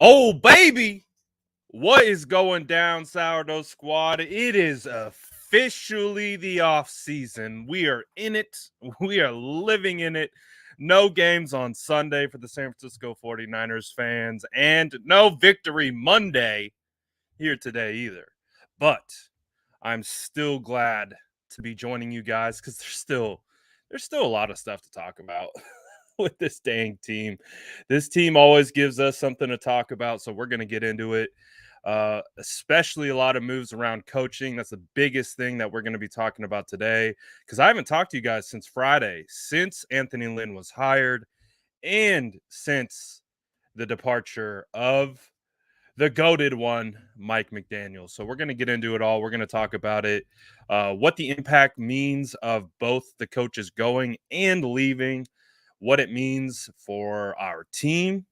Oh, baby. What is going down, Sourdough Squad? It is officially the off season. We are in it. We are living in it. No games on Sunday for the San Francisco 49ers fans, and no victory Monday here today either. But I'm still glad to be joining you guys because there's still a lot of stuff to talk about with this dang team. This team always gives us something to talk about, so we're going to get into it. Especially a lot of moves around coaching. That's the biggest thing that we're going to be talking about today because I haven't talked to you guys since Friday, since Anthony Lynn was hired, and since the departure of the goated one, Mike McDaniel. So we're going to get into it all. We're going to talk about it, what the impact means of both the coaches going and leaving, what it means for our team,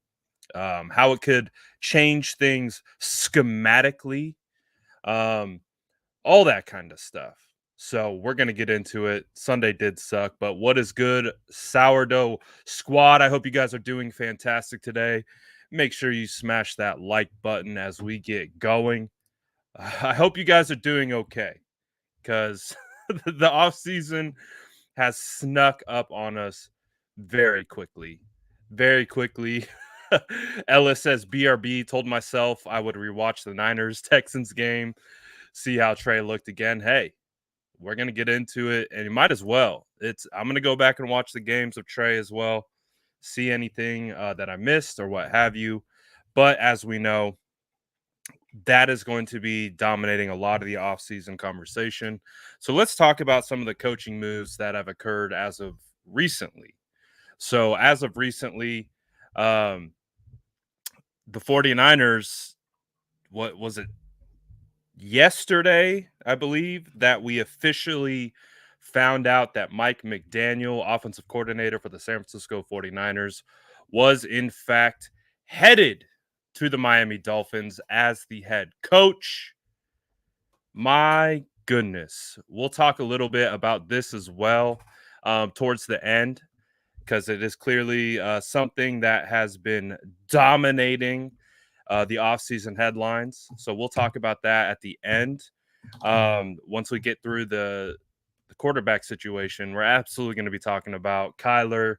how it could change things schematically, um, all that kind of stuff. So we're going to get into it. Sunday did suck, but what is good, Sourdough Squad? I hope you guys are doing fantastic today. Make sure you smash that like button as we get going. I hope you guys are doing okay because the off season has snuck up on us very quickly. Very quickly. Ellis says BRB. Told myself I would rewatch the Niners Texans game, see how Trey looked again. Hey, we're gonna get into it, and you might as well. I'm gonna go back and watch the games of Trey as well, see anything that I missed or what have you. But as we know, that is going to be dominating a lot of the offseason conversation. So let's talk about some of the coaching moves that have occurred as of recently. So as of recently, um, the 49ers, what was it? Yesterday, I believe, that we officially found out that Mike McDaniel, offensive coordinator for the San Francisco 49ers, was in fact headed to the Miami Dolphins as the head coach. My goodness. We'll talk a little bit about this as well towards the end because it is clearly something that has been dominating the offseason headlines. So we'll talk about that at the end. Once we get through the quarterback situation, we're absolutely going to be talking about Kyler,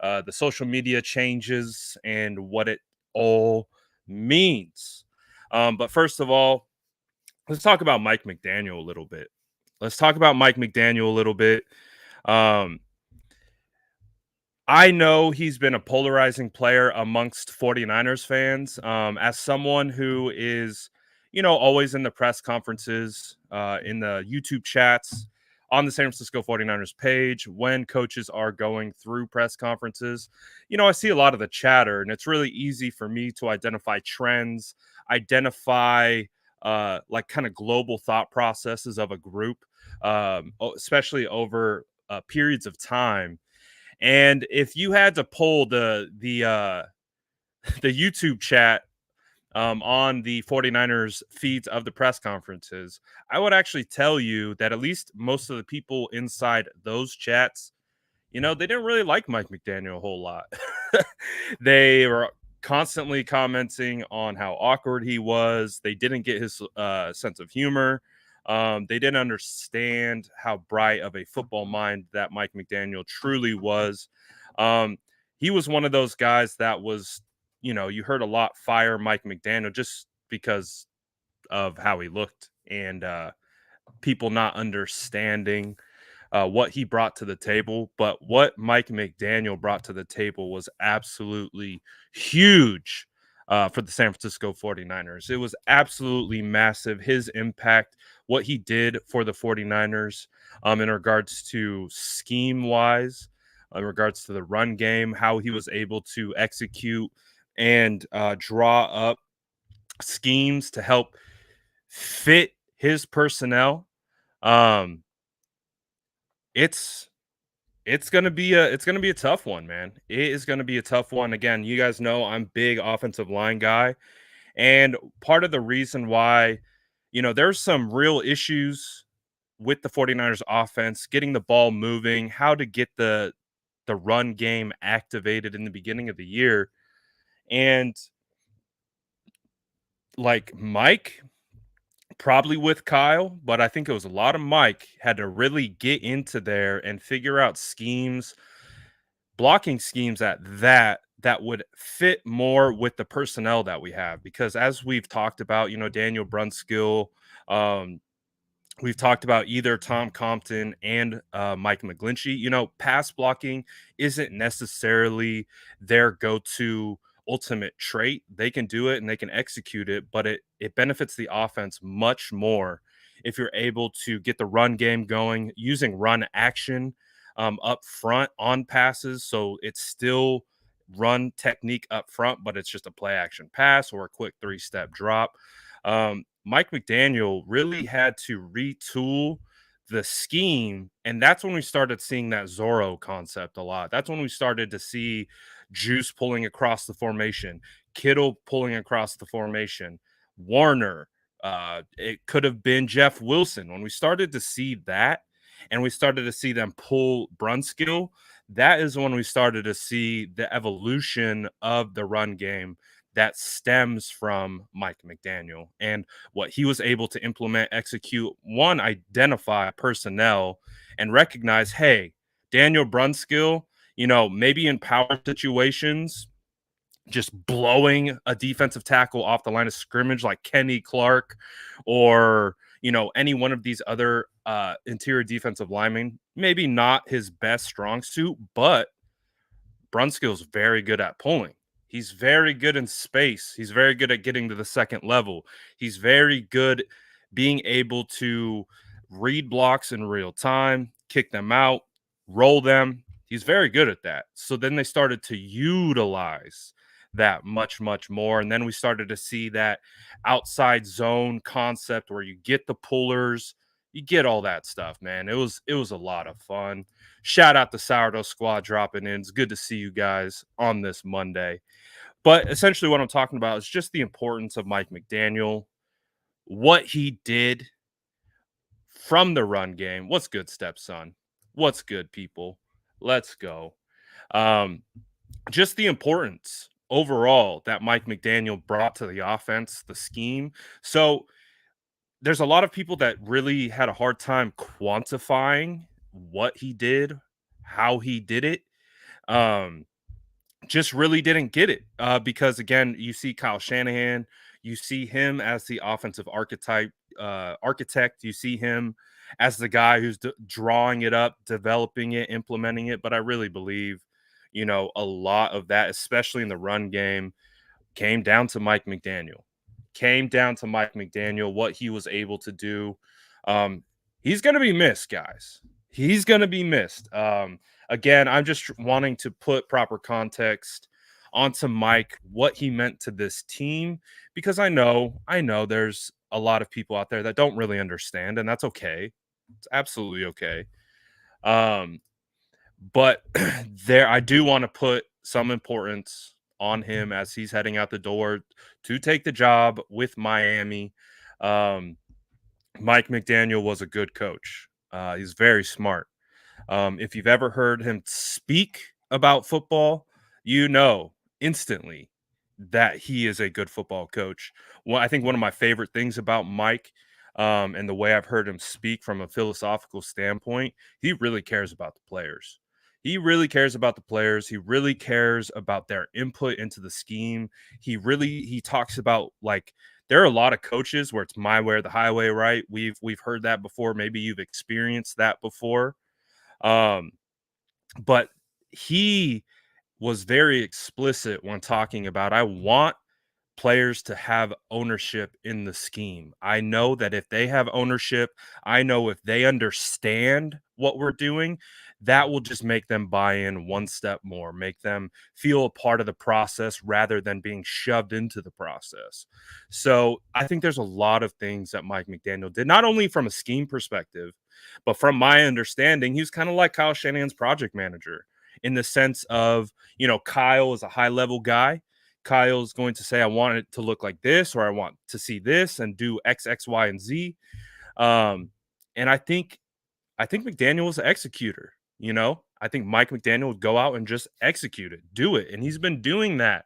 the social media changes, and what it all means. But first of all, let's talk about Mike McDaniel a little bit. Um, I know he's been a polarizing player amongst 49ers fans. As someone who is, always in the press conferences, in the YouTube chats, on the San Francisco 49ers page, when coaches are going through press conferences, I see a lot of the chatter, and it's really easy for me to identify trends, identify like kind of global thought processes of a group, especially over periods of time. And if you had to pull the YouTube chat on the 49ers feeds of the press conferences, I would actually tell you that at least most of the people inside those chats, they didn't really like Mike McDaniel a whole lot. They were constantly commenting on how awkward he was. They didn't get his sense of humor. They didn't understand how bright of a football mind that Mike McDaniel truly was. He was one of those guys that was, you heard a lot fire Mike McDaniel just because of how he looked and people not understanding what he brought to the table. But what Mike McDaniel brought to the table was absolutely huge for the San Francisco 49ers. It was absolutely massive. His impact, what he did for the 49ers in regards to scheme-wise, in regards to the run game, how he was able to execute and draw up schemes to help fit his personnel. Um, it's gonna be a tough one, man. It is gonna be a tough one. Again, you guys know I'm big offensive line guy, and part of the reason why, there's some real issues with the 49ers offense, getting the ball moving, how to get the run game activated in the beginning of the year. And like Mike, probably with Kyle, but I think it was a lot of Mike had to really get into there and figure out schemes, blocking schemes at that would fit more with the personnel that we have. Because as we've talked about, Daniel Brunskill, um, we've talked about either Tom Compton and Mike McGlinchey. Pass blocking isn't necessarily their go-to ultimate trait. They can do it and they can execute it, but it benefits the offense much more if you're able to get the run game going using run action up front on passes. So it's still run technique up front, but it's just a play action pass or a quick 3-step drop. Mike McDaniel really had to retool the scheme, and that's when we started seeing that Zorro concept a lot. That's when we started to see Juice pulling across the formation, Kittle pulling across the formation, Warner. It could have been Jeff Wilson. When we started to see that, and we started to see them pull Brunskill, that is when we started to see the evolution of the run game that stems from Mike McDaniel and what he was able to implement, execute, one, identify personnel and recognize, hey, Daniel Brunskill, maybe in power situations, just blowing a defensive tackle off the line of scrimmage like Kenny Clark or, any one of these other interior defensive linemen, maybe not his best strong suit, but Brunskill's very good at pulling. He's very good in space. He's very good at getting to the second level. He's very good being able to read blocks in real time, kick them out, roll them. He's very good at that. So then they started to utilize that much, much more. And then we started to see that outside zone concept where you get the pullers, you get all that stuff, man. It was a lot of fun. Shout out the Sourdough Squad dropping in. It's good to see you guys on this Monday. But essentially, what I'm talking about is just the importance of Mike McDaniel, what he did from the run game. What's good, stepson? What's good, people? Let's go. Um, just the importance overall that Mike McDaniel brought to the offense, the scheme. So there's a lot of people that really had a hard time quantifying what he did, how he did it. Um, just really didn't get it because again, you see Kyle Shanahan, you see him as the offensive architect, you see him as the guy who's drawing it up, developing it, implementing it. But I really believe, a lot of that, especially in the run game, came down to Mike McDaniel. Came down to Mike McDaniel, what he was able to do. He's going to be missed, guys. He's going to be missed. Again, I'm just wanting to put proper context onto Mike, what he meant to this team, because I know there's a lot of people out there that don't really understand, and that's okay. It's absolutely okay. But there, I do want to put some importance on him as he's heading out the door to take the job with Miami. Um, Mike McDaniel was a good coach. He's very smart. If you've ever heard him speak about football, you know instantly that he is a good football coach. Well, I think one of my favorite things about Mike and the way I've heard him speak from a philosophical standpoint, he really cares about the players. He really cares about the players. He really cares about their input into the scheme. He talks about like there are a lot of coaches where it's my way or the highway, right? We've heard that before. Maybe you've experienced that before. Um, but he was very explicit when talking about I want players to have ownership in the scheme. I know that if they have ownership, I know if they understand what we're doing, that will just make them buy in one step more, make them feel a part of the process rather than being shoved into the process. So I think there's a lot of things that Mike McDaniel did, not only from a scheme perspective, but from my understanding, he was kind of like Kyle Shanahan's project manager in the sense of, Kyle is a high level guy. Kyle's going to say, I want it to look like this, or I want to see this and do X, X, Y, and Z. And I think McDaniel was an executor. I think Mike McDaniel would go out and just execute it, do it. And he's been doing that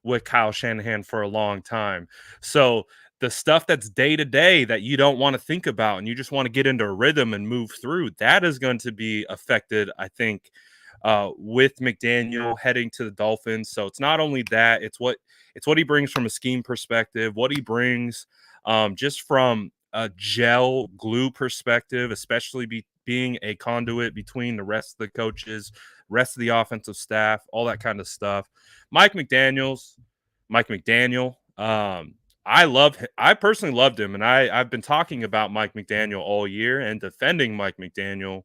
with Kyle Shanahan for a long time. So the stuff that's day to day that you don't want to think about and you just want to get into a rhythm and move through, that is going to be affected, I think, with McDaniel heading to the Dolphins. So it's not only that, it's what he brings from a scheme perspective, what he brings just from a gel glue perspective, especially being a conduit between the rest of the coaches, rest of the offensive staff, all that kind of stuff. Mike McDaniel. I personally loved him, and I've been talking about Mike McDaniel all year and defending Mike McDaniel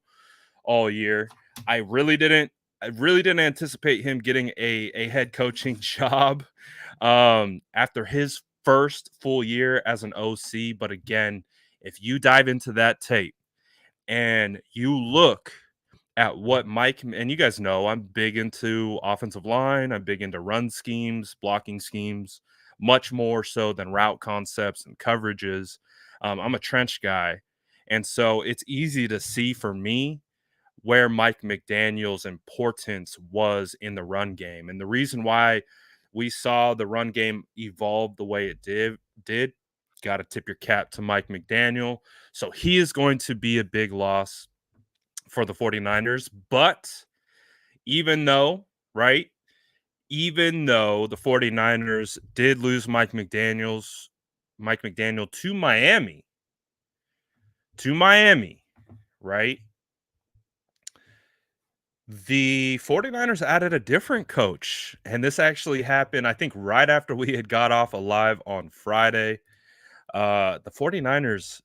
all year. I really didn't anticipate him getting a head coaching job after his first full year as an OC. But again, if you dive into that tape and you look at what Mike, and you guys know I'm big into offensive line, I'm big into run schemes, blocking schemes, much more so than route concepts and coverages. I'm a trench guy. And so it's easy to see for me where Mike McDaniel's importance was in the run game. And the reason why we saw the run game evolve the way it did got to tip your cap to Mike McDaniel. So he is going to be a big loss for the 49ers. But even though, right, even though the 49ers did lose Mike McDaniel to Miami, right? The 49ers added a different coach, and this actually happened, I think, right after we had got off alive on Friday. The 49ers,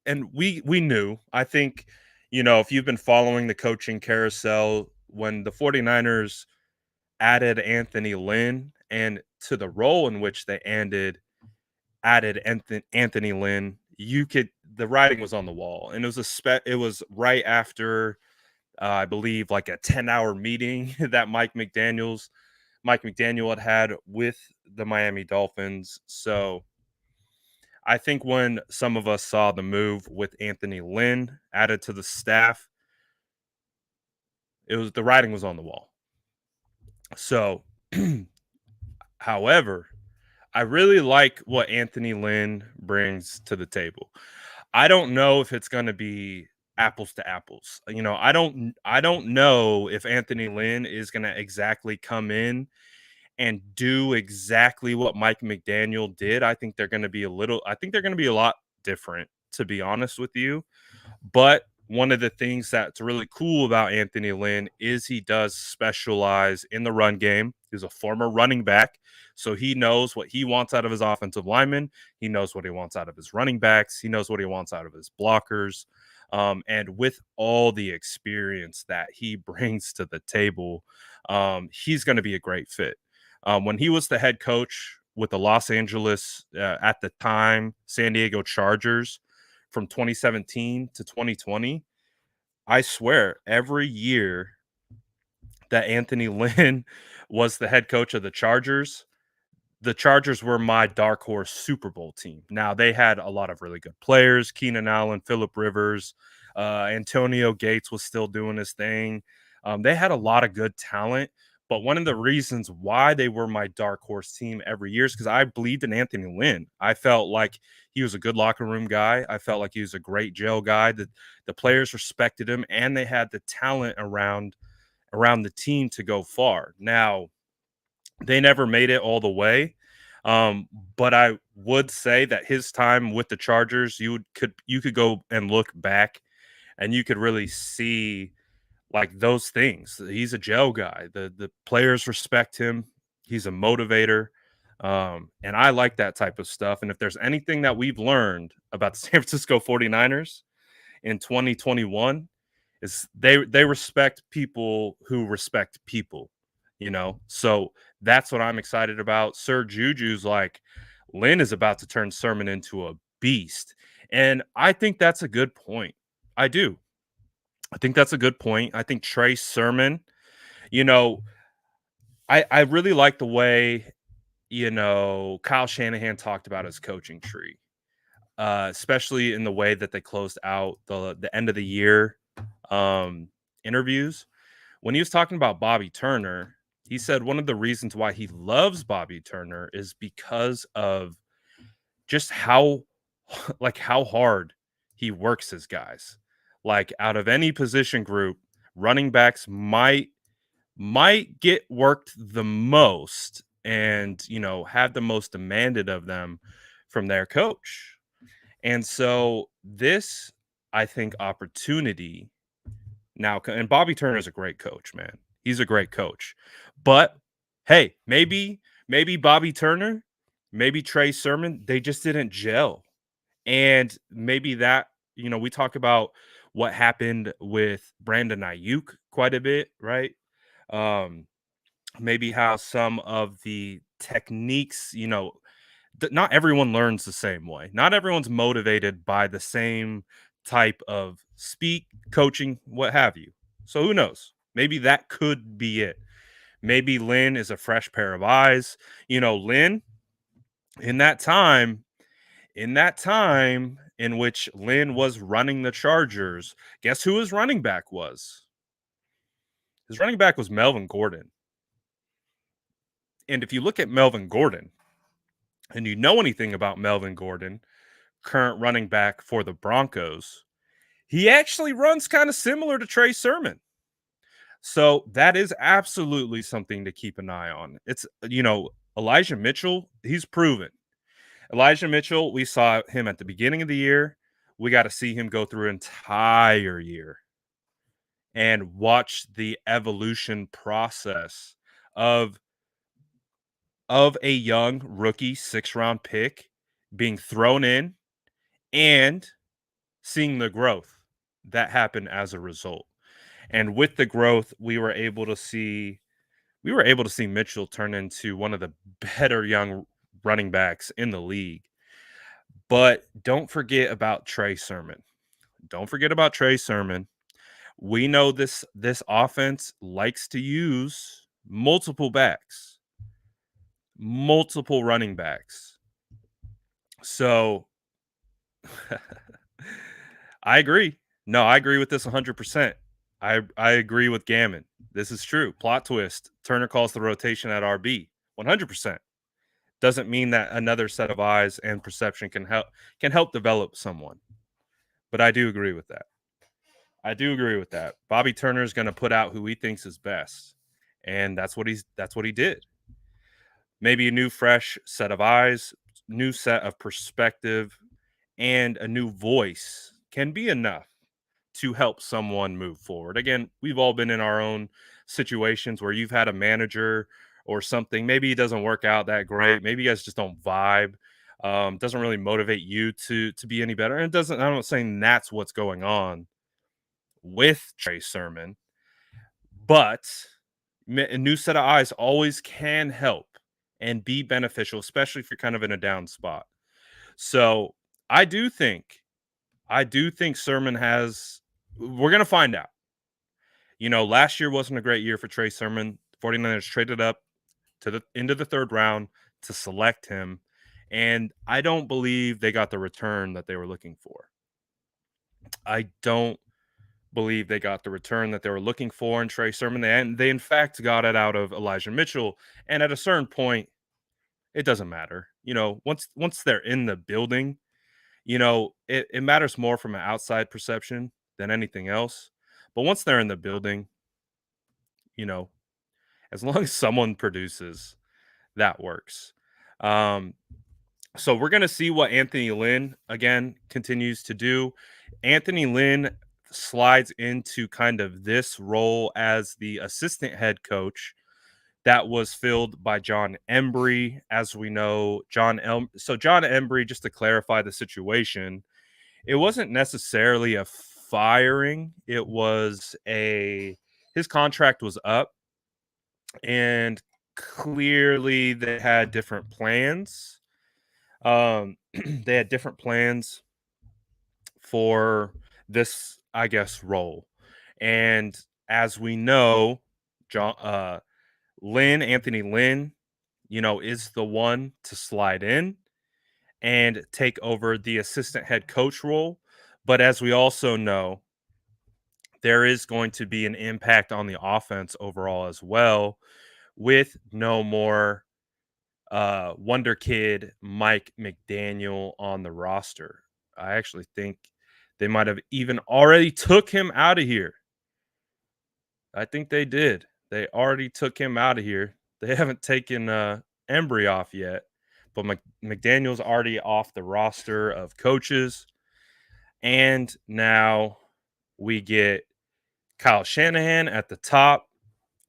and we knew, I think, if you've been following the coaching carousel, when the 49ers added Anthony Lynn and to the role in which they added Anthony Lynn, the writing was on the wall, and it was right after I believe like a 10-hour meeting that Mike McDaniel had with the Miami Dolphins. So I think when some of us saw the move with Anthony Lynn added to the staff, the writing was on the wall. So, however, I really like what Anthony Lynn brings to the table. I don't know if it's going to be apples to apples. I don't know if Anthony Lynn is going to exactly come in and do exactly what Mike McDaniel did. I think they're going to be a lot different, to be honest with you. But one of the things that's really cool about Anthony Lynn is he does specialize in the run game. He's a former running back, so he knows what he wants out of his offensive linemen. He knows what he wants out of his running backs. He knows what he wants out of his blockers. And with all the experience that he brings to the table, he's going to be a great fit. When he was the head coach with the Los Angeles, at the time, San Diego Chargers, from 2017 to 2020, I swear every year that Anthony Lynn was the head coach of the Chargers were my dark horse Super Bowl team. Now, they had a lot of really good players, Keenan Allen, Phillip Rivers, Antonio Gates was still doing his thing. They had a lot of good talent, but one of the reasons why they were my dark horse team every year is because I believed in Anthony Lynn. I felt like he was a good locker room guy. I felt like he was a great jail guy. The players respected him, and they had the talent around the team to go far. Now, they never made it all the way. But I would say that his time with the Chargers, you could go and look back and you could really see like those things. He's a jail guy. The players respect him. He's a motivator. And I like that type of stuff. And if there's anything that we've learned about the San Francisco 49ers in 2021, is they respect people who respect people, So that's what I'm excited about. Sir Juju's like, Lynn is about to turn Sermon into a beast. And I think that's a good point. I do. I think that's a good point. I think Trey Sermon, I really like the way, Kyle Shanahan talked about his coaching tree, especially in the way that they closed out the end of the year interviews. When he was talking about Bobby Turner, He said one of the reasons why he loves Bobby Turner is because of just how like how hard he works his guys. Like out of any position group, running backs might get worked the most and, have the most demanded of them from their coach. And so this, I think, opportunity now, and Bobby Turner is a great coach, man. He's a great coach. But hey, maybe Bobby Turner, maybe Trey Sermon, they just didn't gel. And maybe that, we talk about what happened with Brandon Ayuk quite a bit, right? Um, maybe how some of the techniques, not everyone learns the same way. Not everyone's motivated by the same type of speak, coaching, what have you. So who knows? Maybe that could be it. Maybe Lynn is a fresh pair of eyes. Lynn, in that time, in which Lynn was running the Chargers, guess who his running back was? His running back was Melvin Gordon. And if you look at Melvin Gordon and you know anything about Melvin Gordon, current running back for the Broncos, he actually runs kind of similar to Trey Sermon. So that is absolutely something to keep an eye on. It's, Elijah Mitchell, he's proven. Elijah Mitchell, we saw him at the beginning of the year. We got to see him go through an entire year and watch the evolution process of a young rookie 6th-round pick being thrown in and seeing the growth that happened as a result. And with the growth, we were able to see Mitchell turn into one of the better young running backs in the league. But don't forget about Trey Sermon. Don't forget about Trey Sermon. We know this offense likes to use multiple backs, multiple running backs. So I agree. No, I agree with this 100%. I agree with Gammon. This is true. Plot twist. Turner calls the rotation at RB. 100%. Doesn't mean that another set of eyes and perception can help develop someone. But I do agree with that. Bobby Turner is going to put out who he thinks is best. And that's what he did. Maybe a new fresh set of eyes, new set of perspective, and a new voice can be enough to help someone move forward. Again, we've all been in our own situations where you've had a manager or something. Maybe it doesn't work out that great. Maybe you guys just don't vibe. Doesn't really motivate you to be any better. And it doesn't. I'm not saying that's what's going on with Trey Sermon, but a new set of eyes always can help and be beneficial, especially if you're kind of in a down spot. So I do think Sermon has. We're gonna find out. Last year wasn't a great year for Trey Sermon. 49ers traded up into the 3rd round to select him, and I don't believe they got the return that they were looking for. I don't believe they got the return that they were looking for in Trey Sermon. They in fact got it out of Elijah Mitchell, and at a certain point, it doesn't matter. Once they're in the building, it matters more from an outside perception than anything else. But once they're in the building, as long as someone produces, that works. So we're going to see what Anthony Lynn, again, continues to do. Anthony Lynn slides into kind of this role as the assistant head coach that was filled by John Embry. As we know, John Embry, just to clarify the situation, it wasn't necessarily a firing. It was his contract was up, and clearly they had different plans. They had different plans for this, I guess, role. And as we know, Anthony Lynn, is the one to slide in and take over the assistant head coach role. But as we also know, there is going to be an impact on the offense overall as well with no more wonder kid Mike McDaniel on the roster. I actually think they might have even already took him out of here. I think they did. They already took him out of here. They haven't taken Embry off yet, but McDaniel's already off the roster of coaches. And now we get Kyle Shanahan at the top,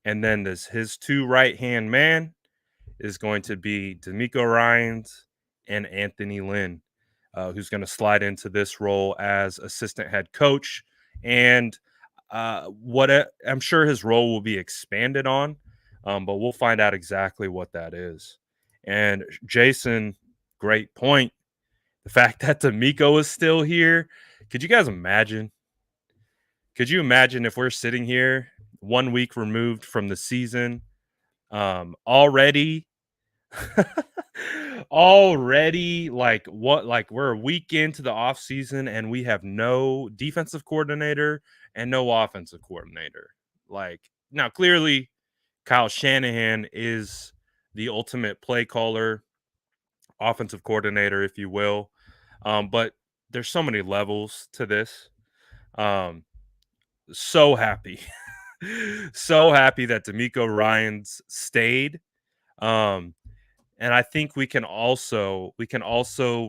and then his two right hand man is going to be DeMeco Ryans and Anthony Lynn, who's going to slide into this role as assistant head coach. And I'm sure his role will be expanded on, but we'll find out exactly what that is. And Jason, great point. The fact that DeMeco is still here. Could you guys imagine? Could you imagine if we're sitting here 1 week removed from the season, already already like we're a week into the off season and we have no defensive coordinator and no offensive coordinator. Like, now clearly Kyle Shanahan is the ultimate play caller, offensive coordinator, if you will. But there's so many levels to this. So happy. So happy that DeMeco Ryans stayed. And I think we can also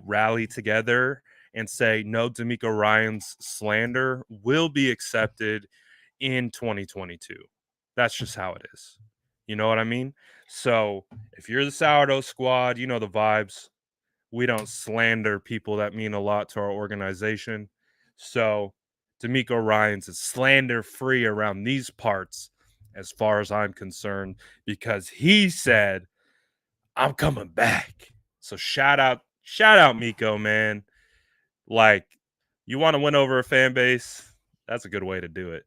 rally together and say no, DeMeco Ryans slander will be accepted in 2022. That's just how it is. You know what I mean? So if you're the Sourdough Squad, you know the vibes. We don't slander people that mean a lot to our organization. So DeMeco Ryans is slander free around these parts as far as I'm concerned, because he said, I'm coming back. So shout out Miko, man. Like, you want to win over a fan base? That's a good way to do it.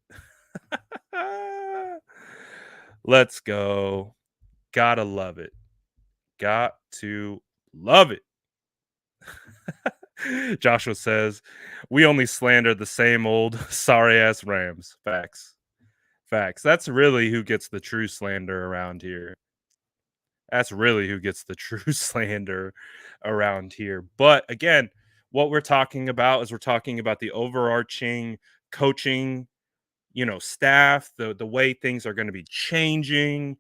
Let's go. Gotta love it. Got to love it. Joshua says, we only slander the same old sorry ass Rams. Facts. Facts. That's really who gets the true slander around here. That's really who gets the true slander around here. But again, what we're talking about is we're talking about the overarching coaching, staff, the way things are going to be changing.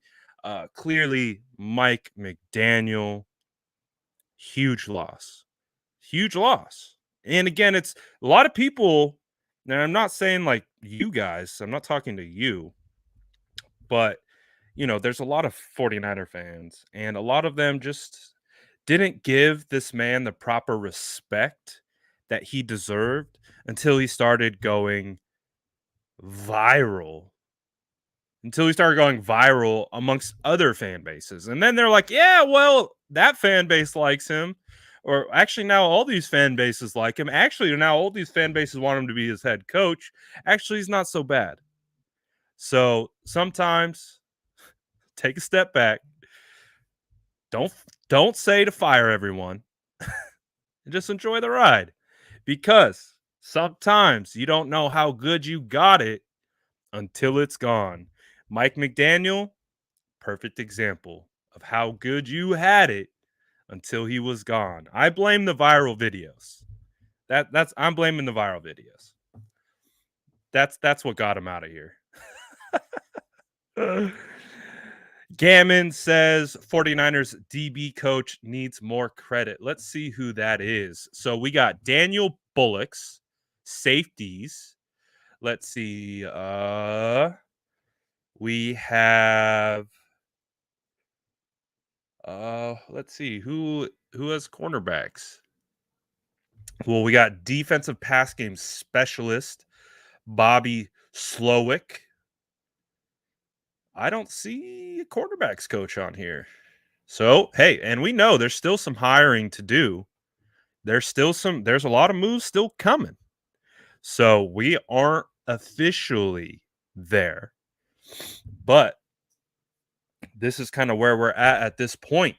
Clearly, Mike McDaniel, huge loss. Huge loss. And again, it's a lot of people. Now, I'm not saying like you guys, I'm not talking to you, but there's a lot of 49er fans, and a lot of them just didn't give this man the proper respect that he deserved until he started going viral. Until he started going viral amongst other fan bases. And then they're like, yeah, well, that fan base likes him. Or actually, now all these fan bases like him. Actually, now all these fan bases want him to be his head coach. Actually, he's not so bad. So sometimes take a step back. Don't say to fire everyone. And just enjoy the ride. Because sometimes you don't know how good you got it until it's gone. Mike McDaniel, perfect example of how good you had it until he was gone. I blame the viral videos. I'm blaming the viral videos. That's what got him out of here. Gammon says 49ers DB coach needs more credit. Let's see who that is. So we got Daniel Bullock's safeties. Let's see. We have let's see who has cornerbacks. Well, we got defensive pass game specialist Bobby Slowick. I don't see a quarterbacks coach on here. So, hey, and we know there's still some hiring to do. There's a lot of moves still coming. So we aren't officially there. But this is kind of where we're at this point.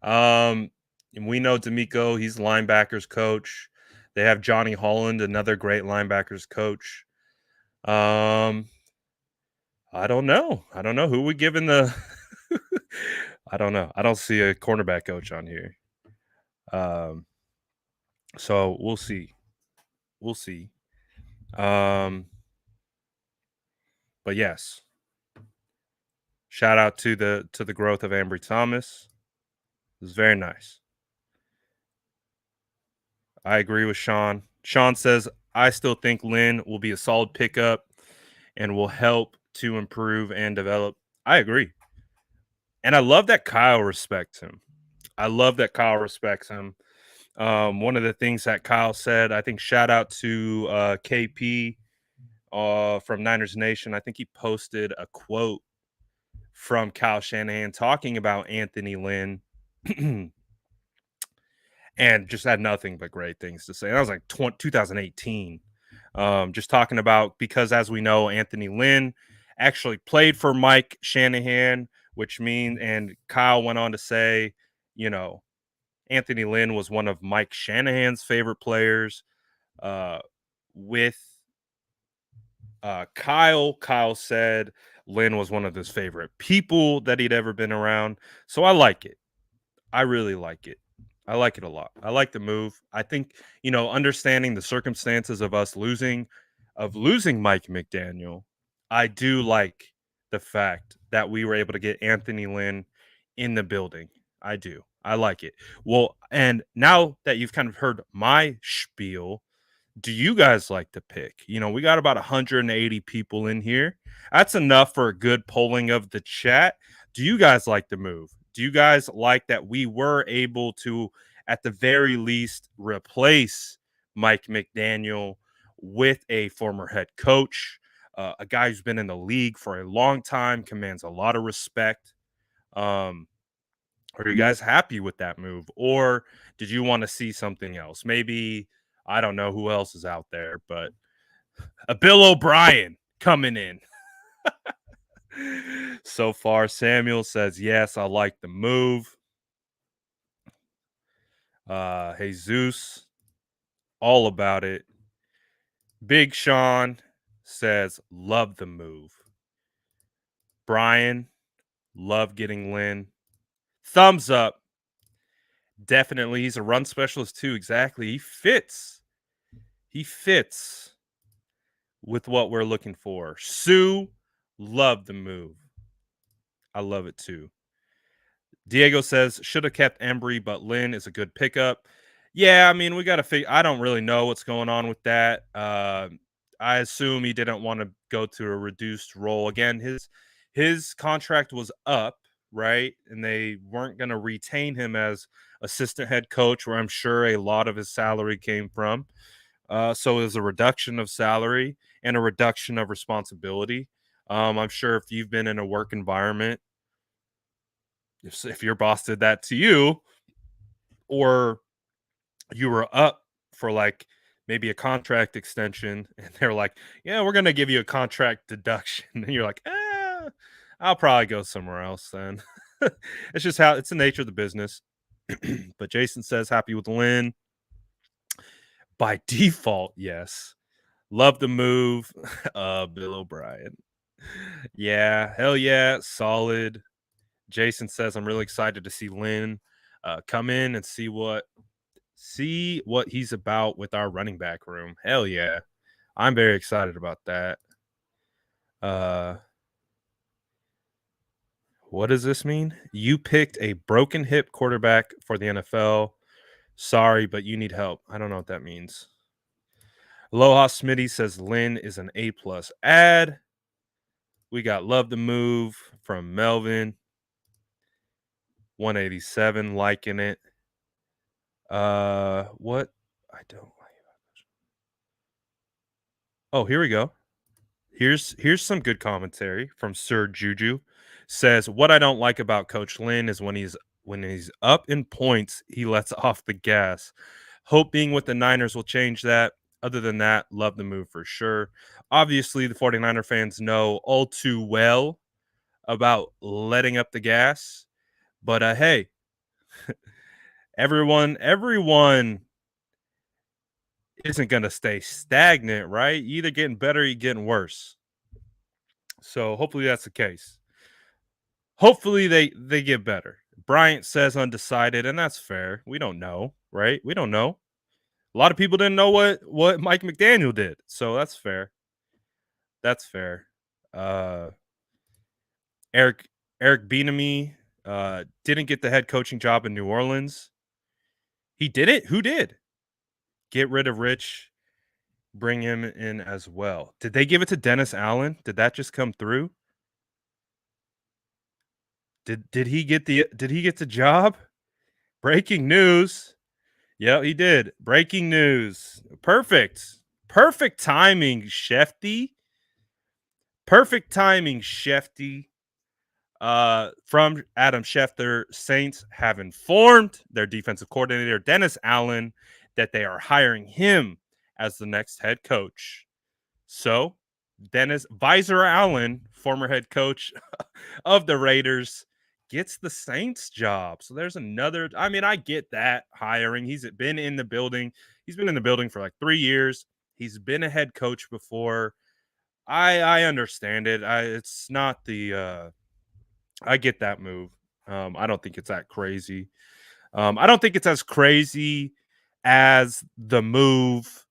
And we know DeMeco, he's linebackers coach. They have Johnny Holland, another great linebackers coach. I don't know. Who we giving the I don't know. I don't see a cornerback coach on here. So we'll see. We'll see. But yes, shout out to the growth of Ambry Thomas. It was very nice. I agree with Sean. Sean says, I still think Lynn will be a solid pickup and will help to improve and develop. I agree. And I love that Kyle respects him. I love that Kyle respects him. One of the things that Kyle said, I think shout out to KP from Niners Nation. I think he posted a quote from Kyle Shanahan talking about Anthony Lynn and just had nothing but great things to say. That was like 2018. Just talking about, because as we know, Anthony Lynn actually played for Mike Shanahan, which means, and Kyle went on to say, you know, Anthony Lynn was one of Mike Shanahan's favorite players. With Kyle said Lynn was one of his favorite people that he'd ever been around. So I like it. I really like it. I like it a lot. I like the move. I think, understanding the circumstances of us losing Mike McDaniel, I do like the fact that we were able to get Anthony Lynn in the building. I do. I like it. Well, and now that you've kind of heard my spiel, do you guys like to pick? We got about 180 people in here. That's enough for a good polling of the chat. Do you guys like the move? Do you guys like that we were able to, at the very least, replace Mike McDaniel with a former head coach, a guy who's been in the league for a long time, commands a lot of respect? Are you guys happy with that move? Or did you want to see something else? Maybe, I don't know who else is out there, but a Bill O'Brien coming in. So far, Samuel says, yes, I like the move. Jesus, all about it. Big Sean says, love the move. Brian, love getting Lynn. Thumbs up. Definitely. He's a run specialist too. Exactly. He fits. With what we're looking for. Sue, love the move. I love it too. Diego says, should have kept Embry, but Lynn is a good pickup. Yeah, I mean, we got to figure. I don't really know what's going on with that. I assume he didn't want to go to a reduced role. Again, his contract was up, right? And they weren't going to retain him as assistant head coach, where I'm sure a lot of his salary came from. So it was a reduction of salary and a reduction of responsibility. I'm sure if you've been in a work environment, if your boss did that to you, or you were up for like maybe a contract extension and they're like, yeah, we're going to give you a contract deduction. And you're like, I'll probably go somewhere else then. It's just it's the nature of the business. But Jason says, happy with Lynn. By default, yes. Love the move. Bill O'Brien. Yeah, hell yeah, solid. Jason says, I'm really excited to see Lynn come in and see what he's about with our running back room. Hell yeah. I'm very excited about that. What does this mean? You picked a broken hip quarterback for the NFL. Sorry, but you need help. I don't know what that means. Aloha Smitty says Lynn is an A+ ad. We got Love the Move from Melvin. 187 liking it. What I don't like about this. Oh, here we go. Here's some good commentary from Sir Juju. Says, what I don't like about Coach Lynn is when he's up in points, he lets off the gas. Hope being with the Niners will change that. Other than that, love the move for sure. Obviously, the 49er fans know all too well about letting up the gas. But hey, everyone isn't going to stay stagnant, right? You either getting better or you're getting worse. So hopefully that's the case. Hopefully they get better. Bryant says undecided, and that's fair. We don't know, right? We don't know. A lot of people didn't know what Mike McDaniel did, so that's fair. That's fair. Uh, Eric Eric Bieniemy didn't get the head coaching job in New Orleans. He did it. Who did? Get rid of Rich, bring him in as well. Did they give it to Dennis Allen? Did that just come through? Did he get the job? Breaking news. Yeah, he did. Breaking news. Perfect. Perfect timing, Shefty. Perfect timing, Shefty. From Adam Schefter, Saints have informed their defensive coordinator, Dennis Allen, that they are hiring him as the next head coach. So, Dennis Visor Allen, former head coach of the Raiders, gets the Saints job. So there's another. I mean, I get that hiring. He's been in the building. He's been in the building for like 3 years. He's been a head coach before. I understand it. It's not the I get that move. I don't think it's that crazy. I don't think it's as crazy as the move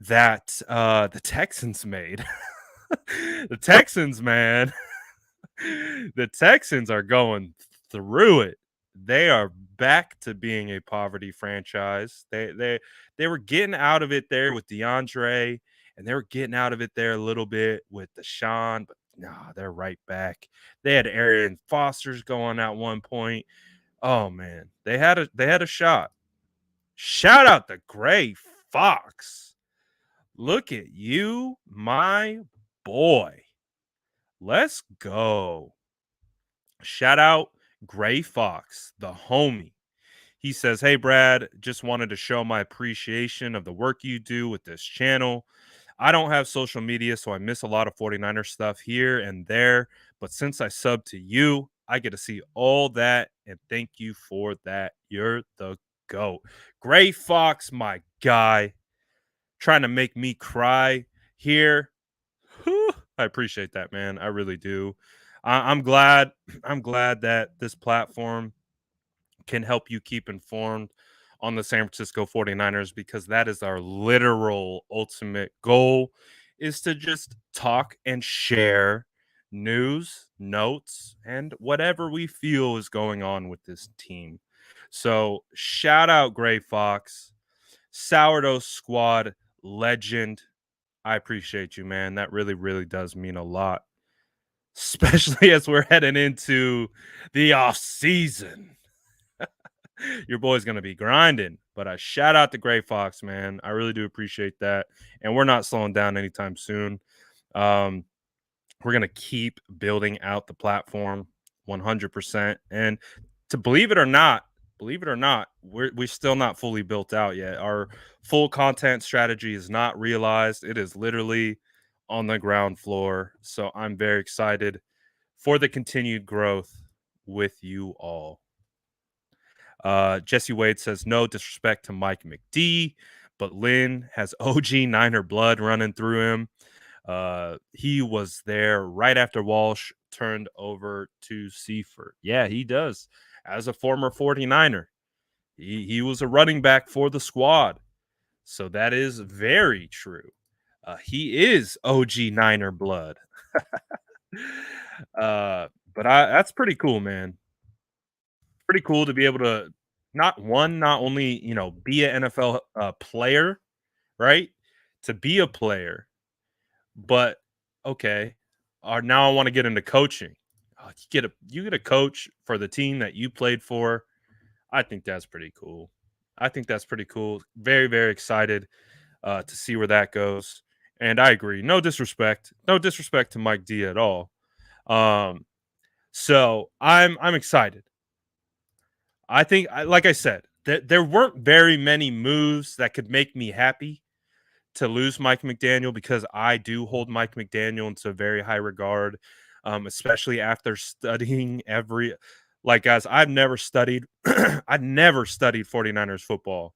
that the Texans made. The Texans, man, the Texans are going through it. They are back to being a poverty franchise. They were getting out of it there with DeAndre, and they were getting out of it there a little bit with Deshaun, but nah, they're right back. They had Arian Foster's going at one point. Oh man, they had a shot. Shout out to Gray Fox. Look at you, my boy. Let's go. Shout out Gray Fox, the homie. He says, "Hey, Brad, just wanted to show my appreciation of the work you do with this channel. I don't have social media, so I miss a lot of 49er stuff here and there. But since I sub to you, I get to see all that. And thank you for that. You're the GOAT." Gray Fox, my guy, trying to make me cry here. Whew, I appreciate that, man. I really do. I'm glad. I'm glad that this platform can help you keep informed on the San Francisco 49ers, because that is our literal ultimate goal, is to just talk and share news, notes, and whatever we feel is going on with this team. So shout out Gray Fox, Sourdough Squad legend. I appreciate you, man. That really, really does mean a lot, especially as we're heading into the off season. Your boy's gonna be grinding. But I shout out to Gray Fox, man. I really do appreciate that. And we're not slowing down anytime soon. Um, we're gonna keep building out the platform 100%. And to believe it or not, we're still not fully built out yet. Our full content strategy is not realized. It is literally on the ground floor. So I'm very excited for the continued growth with you all. Jesse Wade says, no disrespect to Mike McD, but Lynn has OG Niner blood running through him. He was there right after Walsh turned over to Seifert. Yeah, he does. As a former 49er, he was a running back for the squad. So that is very true. He is OG Niner blood. But that's pretty cool, man. Pretty cool to be able to not only be an NFL player, right? To be a player, but okay, now I want to get into coaching. You get a coach for the team that you played for. I think that's pretty cool. I think that's pretty cool. Very, very excited to see where that goes. And I agree. No disrespect to Mike D at all. So I'm excited. I think, like I said, there weren't very many moves that could make me happy to lose Mike McDaniel, because I do hold Mike McDaniel into very high regard, especially after studying like, guys, I've never studied 49ers football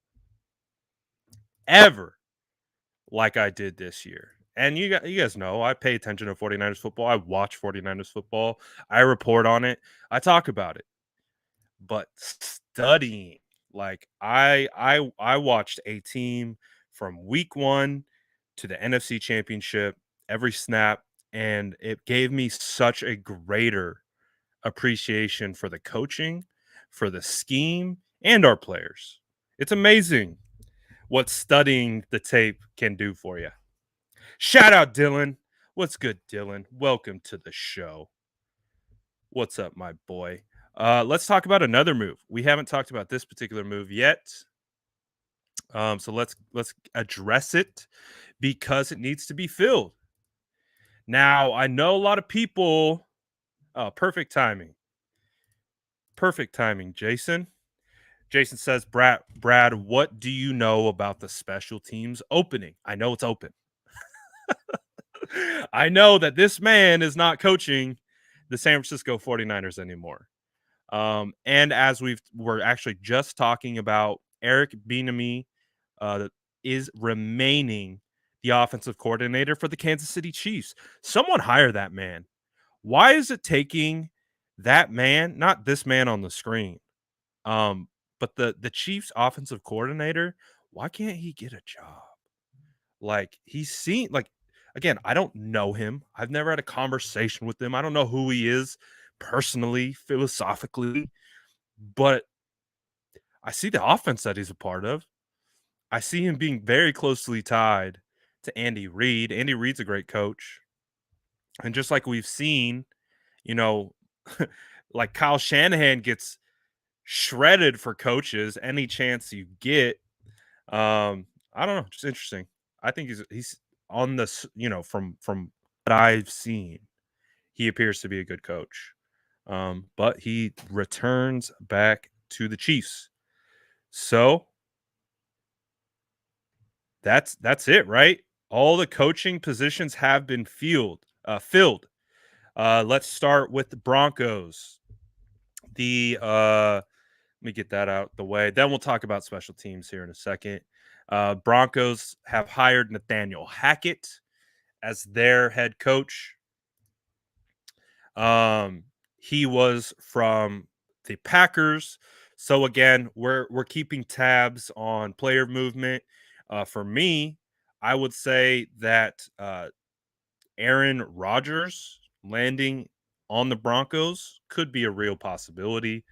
ever like I did this year. And you guys know I pay attention to 49ers football. I watch 49ers football. I report on it. I talk about it. But studying, like I watched a team from week 1 to the NFC Championship, every snap, and it gave me such a greater appreciation for the coaching, for the scheme, and our players. It's amazing what studying the tape can do for you. Shout out Dylan. What's good, Dylan? Welcome to the show. What's up, my boy? Let's talk about another move. We haven't talked about this particular move yet. So let's address it because it needs to be filled. Now, I know a lot of people. Oh, perfect timing. Perfect timing, Jason. Jason says, Brad, what do you know about the special teams opening? I know it's open. I know that this man is not coaching the San Francisco 49ers anymore. And as we're actually just talking about, Eric Bieniemy is remaining the offensive coordinator for the Kansas City Chiefs. Someone hire that man. Why is it taking that man, not this man on the screen, but the Chiefs offensive coordinator? Why can't he get a job? Like he's seen, like again, I don't know him. I've never had a conversation with him. I don't know who he is personally, philosophically, but I see the offense that he's a part of. I see him being very closely tied to Andy Reid. Andy Reid's a great coach. And just like we've seen, you know, like Kyle Shanahan gets shredded for coaches any chance you get. I don't know, just interesting. I think he's on this, from what I've seen, he appears to be a good coach. But he returns back to the Chiefs. So that's it, right? All the coaching positions have been filled. Let's start with the Broncos. Let me get that out the way. Then we'll talk about special teams here in a second. Broncos have hired Nathaniel Hackett as their head coach. He was from the Packers. So again, we're keeping tabs on player movement. For me, I would say that Aaron Rodgers landing on the Broncos could be a real possibility.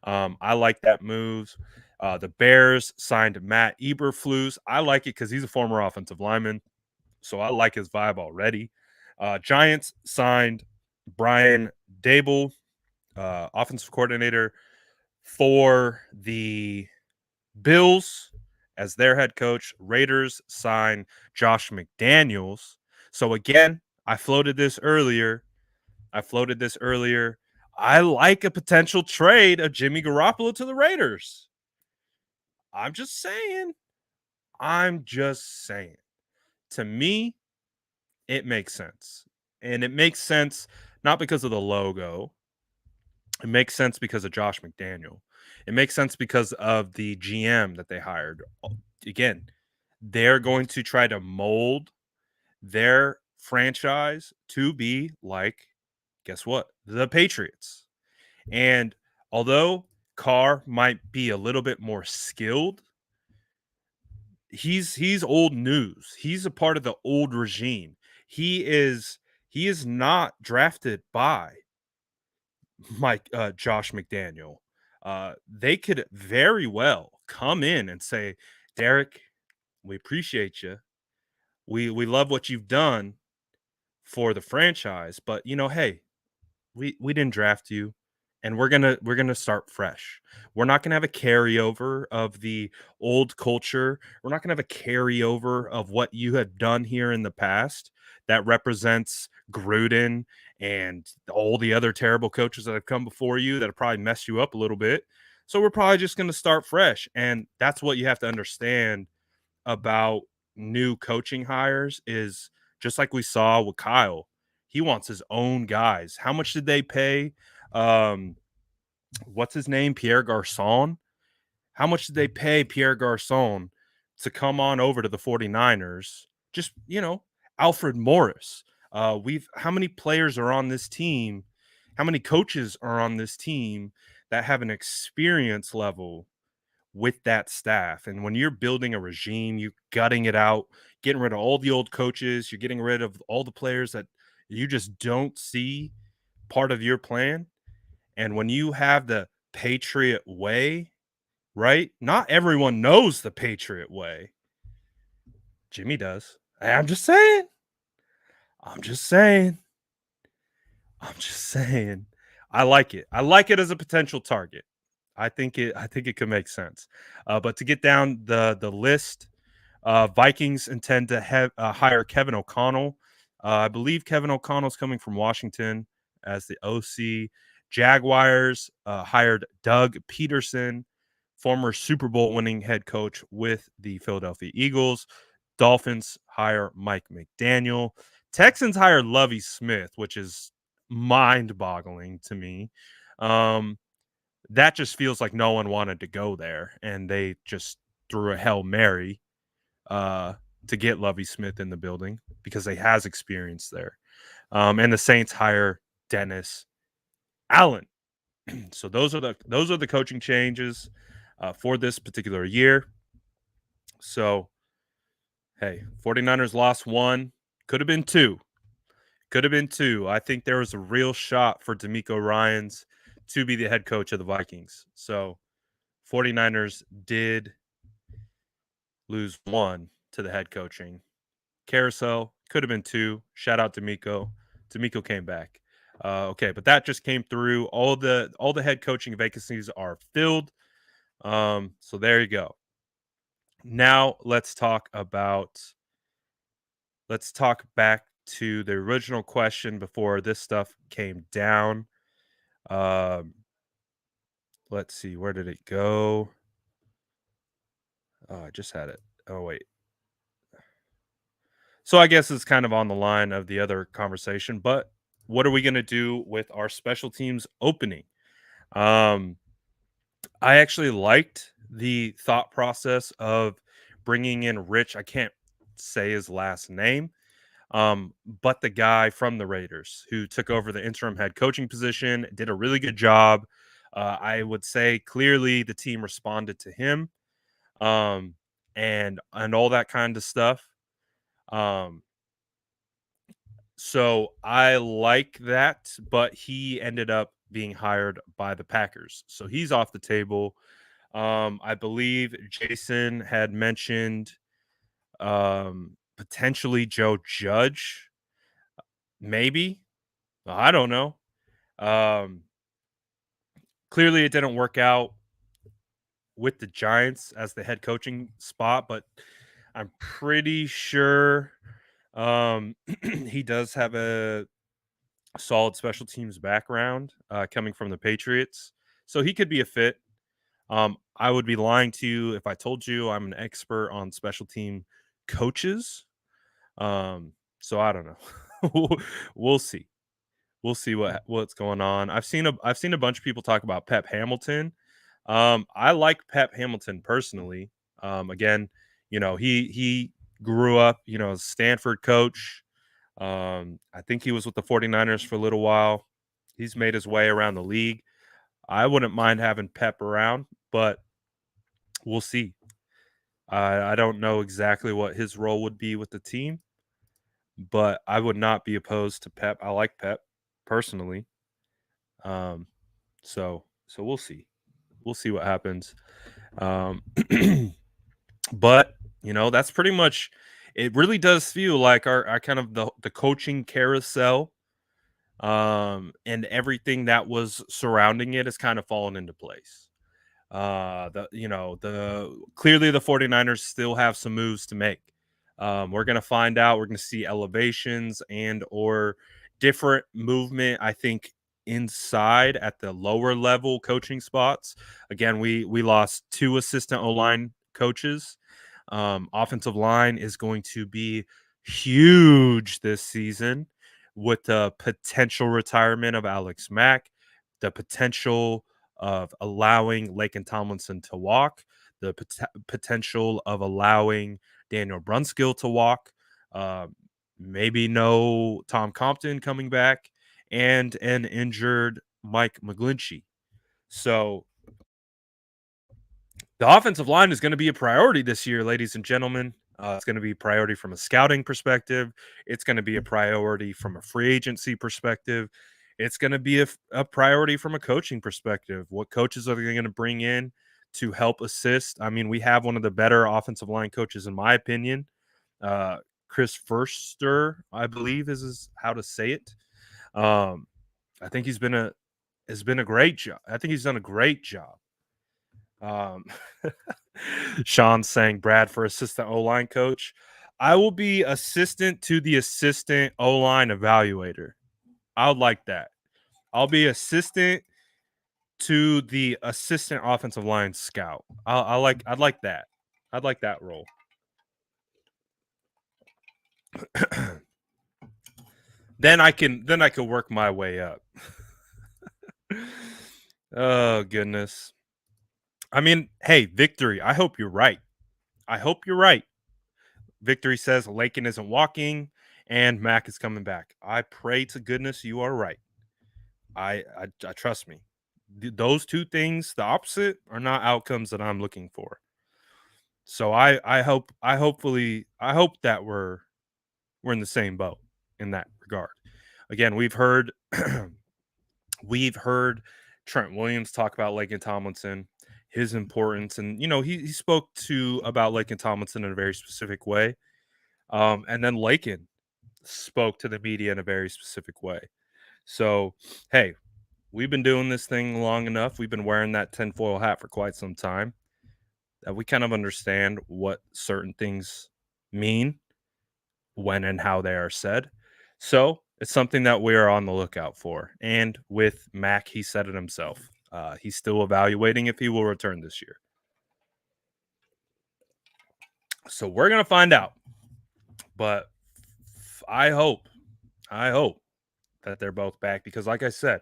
I like that move. The Bears signed Matt Eberflus. I like it because he's a former offensive lineman, so I like his vibe already. Giants signed Brian Dable, offensive coordinator for the Bills as their head coach. Raiders sign Josh McDaniels. So again, I floated this earlier. I like a potential trade of Jimmy Garoppolo to the Raiders. I'm just saying. To me, it makes sense. And it makes sense not because of the logo. It makes sense because of Josh McDaniel. It makes sense because of the GM that they hired. Again, they're going to try to mold their franchise to be like, guess what? The Patriots. And although Carr might be a little bit more skilled, he's old news. He's a part of the old regime. He is not drafted by Josh McDaniel. They could very well come in and say, Derek, we appreciate you. We love what you've done for the franchise, but hey, we didn't draft you, and we're gonna start fresh. We're not gonna have a carryover of the old culture. We're not gonna have a carryover of what you have done here in the past that represents Gruden and all the other terrible coaches that have come before you that have probably messed you up a little bit. So we're probably just gonna start fresh. And that's what you have to understand about new coaching hires is just like we saw with Kyle. He wants his own guys. How much did they pay? What's his name? Pierre Garçon. How much did they pay Pierre Garçon to come on over to the 49ers? Just, Alfred Morris. How many players are on this team? How many coaches are on this team that have an experience level with that staff? And when you're building a regime, you're gutting it out, getting rid of all the old coaches, you're getting rid of all the players that you just don't see part of your plan. And when you have the Patriot way, right? Not everyone knows the Patriot way. Jimmy does. I'm just saying. I'm just saying. I'm just saying. I like it. I like it as a potential target. I think it could make sense. But to get down the list, Vikings intend to hire Kevin O'Connell. I believe Kevin O'Connell's coming from Washington as the OC. Jaguars hired Doug Peterson, former Super Bowl winning head coach with the Philadelphia Eagles. Dolphins hire Mike McDaniel. Texans hired Lovie Smith, which is mind-boggling to me. That just feels like no one wanted to go there, and they just threw a Hail Mary uh, to get Lovie Smith in the building because he has experience there. And the Saints hire Dennis Allen. So those are the coaching changes for this particular year. So hey, 49ers lost one, could have been two. Could have been two. I think there was a real shot for DeMeco Ryans to be the head coach of the Vikings. So 49ers did lose one to the head coaching. Carousel could have been two. Shout out DeMeco. DeMeco came back. Okay, but that just came through. All the head coaching vacancies are filled. So there you go. Now let's talk back to the original question before this stuff came down. Let's see, where did it go? Oh, I just had it. Oh, wait. So I guess it's kind of on the line of the other conversation, but what are we going to do with our special teams opening? Um, I actually liked the thought process of bringing in Rich. I can't say his last name, but the guy from the Raiders who took over the interim head coaching position did a really good job. I would say clearly the team responded to him, um, and all that kind of stuff. Um, so I like that, but he ended up being hired by the Packers, so he's off the table. I believe Jason had mentioned potentially Joe Judge, maybe. I don't know. Um, Clearly, it didn't work out with the Giants as the head coaching spot, but I'm pretty sure he does have a solid special teams background coming from the Patriots, so he could be a fit. I would be lying to you if I told you I'm an expert on special team coaches. So I don't know. We'll see. We'll see what's going on. I've seen a bunch of people talk about Pep Hamilton. I like Pep Hamilton personally. Again, he grew up, as a Stanford coach. I think he was with the 49ers for a little while. He's made his way around the league. I wouldn't mind having Pep around, but we'll see. I don't know exactly what his role would be with the team, but I would not be opposed to Pep. I like Pep personally. Um, so we'll see. We'll see what happens. Um, but that's pretty much. It really does feel like our kind of the coaching carousel, and everything that was surrounding it has kind of fallen into place. The clearly the 49ers still have some moves to make. We're going to find out. We're going to see elevations and or different movement, I think, inside at the lower level coaching spots. Again, we lost two assistant O-line coaches. Offensive line is going to be huge this season with the potential retirement of Alex Mack, the potential of allowing Laken Tomlinson to walk, the potential of allowing Daniel Brunskill to walk. maybe no Tom Compton coming back, and an injured Mike McGlinchey. So the offensive line is going to be a priority this year, ladies and gentlemen. It's going to be a priority from a scouting perspective. It's going to be a priority from a free agency perspective. It's going to be a priority from a coaching perspective. What coaches are they going to bring in to help assist? I mean, we have one of the better offensive line coaches, in my opinion. Uh, Chris Furster, I believe is how to say it. I think has been a great job. I think he's done a great job. Um, Sean saying Brad for assistant O line coach. I will be assistant to the assistant O line evaluator. I would like that. I'll be assistant to the assistant offensive line scout. I'd like that. I'd like that role. Then I can work my way up. Oh goodness. I mean, hey, Victory, I hope you're right. I hope you're right. Victory says Lakin isn't walking and Mac is coming back. I pray to goodness you are right. I trust me. Those two things, the opposite, are not outcomes that I'm looking for. So I hope that we're in the same boat in that regard. Again, we've heard Trent Williams talk about Lakin Tomlinson, his importance, and he spoke to about Lakin Tomlinson in a very specific way. And then Lakin spoke to the media in a very specific way. So, hey, we've been doing this thing long enough. We've been wearing that tinfoil hat for quite some time that we kind of understand what certain things mean when and how they are said. So it's something that we are on the lookout for. And with Mac, he said it himself. He's still evaluating if he will return this year. So we're going to find out. But I hope that they're both back because, like I said,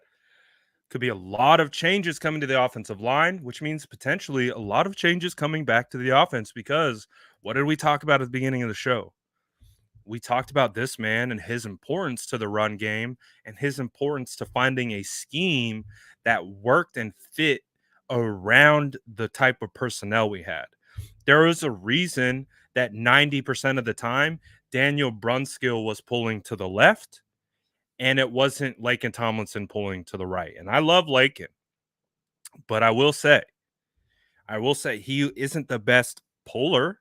could be a lot of changes coming to the offensive line, which means potentially a lot of changes coming back to the offense. Because what did we talk about at the beginning of the show? We talked about this man and his importance to the run game and his importance to finding a scheme that worked and fit around the type of personnel we had. There was a reason that 90% of the time Daniel Brunskill was pulling to the left and it wasn't Lakin Tomlinson pulling to the right. And I love Lakin, but I will say he isn't the best puller.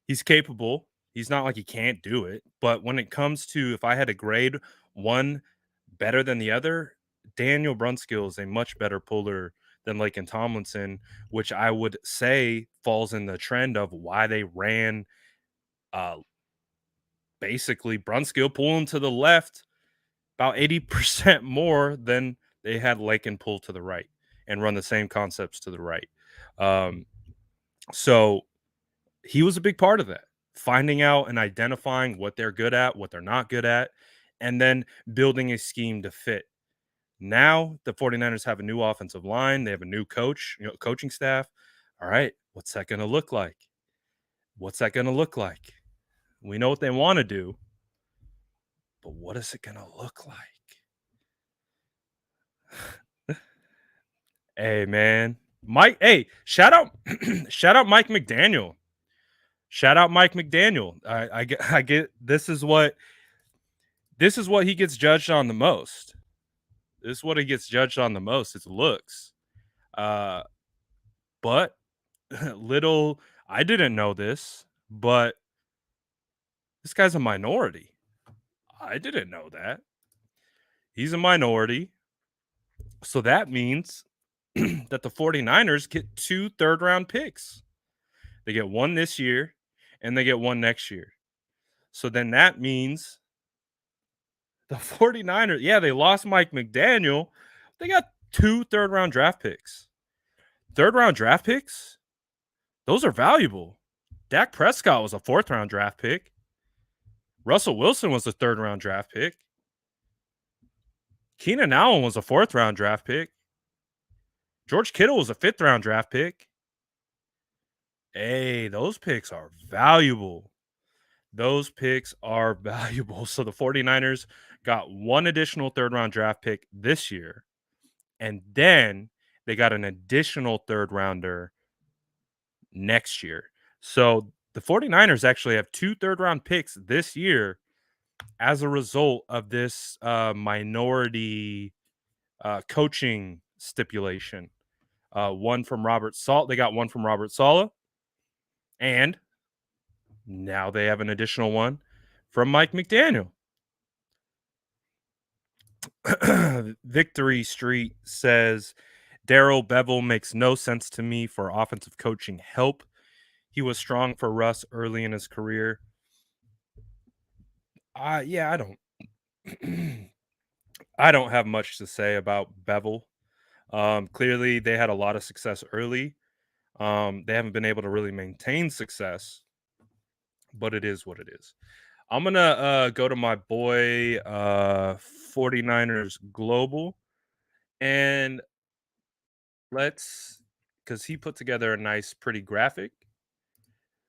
He's capable. He's not like he can't do it. But when it comes to if I had to grade one better than the other, Daniel Brunskill is a much better puller than Lakin Tomlinson, which I would say falls in the trend of why they ran basically Brunskill pulling to the left about 80% more than they had Lakin pull to the right and run the same concepts to the right. So he was a big part of that, finding out and identifying what they're good at, what they're not good at, and then building a scheme to fit. Now the 49ers have a new offensive line. They have a new coach, coaching staff. All right, what's that going to look like? What's that going to look like? We know what they want to do, but what is it going to look like? Hey, man. Mike, hey, shout out Mike McDaniel. Shout out Mike McDaniel. I get this is what he gets judged on the most. This is what he gets judged on the most. His looks. But little I didn't know this, but this guy's a minority. I didn't know that. He's a minority. So that means that the 49ers get 2 third-round picks. They get one this year and they get one next year. So then that means the 49ers, yeah, they lost Mike McDaniel. They got 2 third-round draft picks. Third-round draft picks, those are valuable. Dak Prescott was a 4th-round draft pick. Russell Wilson was a 3rd-round draft pick. Keenan Allen was a 4th-round draft pick. George Kittle was a 5th-round draft pick. Hey, those picks are valuable. Those picks are valuable. So the 49ers got one additional third round draft pick this year, and then they got an additional third rounder next year. So the 49ers actually have two third round picks this year as a result of this minority coaching stipulation. One from Robert Salt. They got one from Robert Sala, and now they have an additional one from Mike McDaniel. Victory Street says Daryl Bevel makes no sense to me for offensive coaching help. He was strong for Russ early in his career. Yeah, I don't I don't have much to say about Bevel. Clearly they had a lot of success early. They haven't been able to really maintain success, but it is what it is. I'm gonna go to my boy 49ers Global, and let's, because he put together a nice pretty graphic.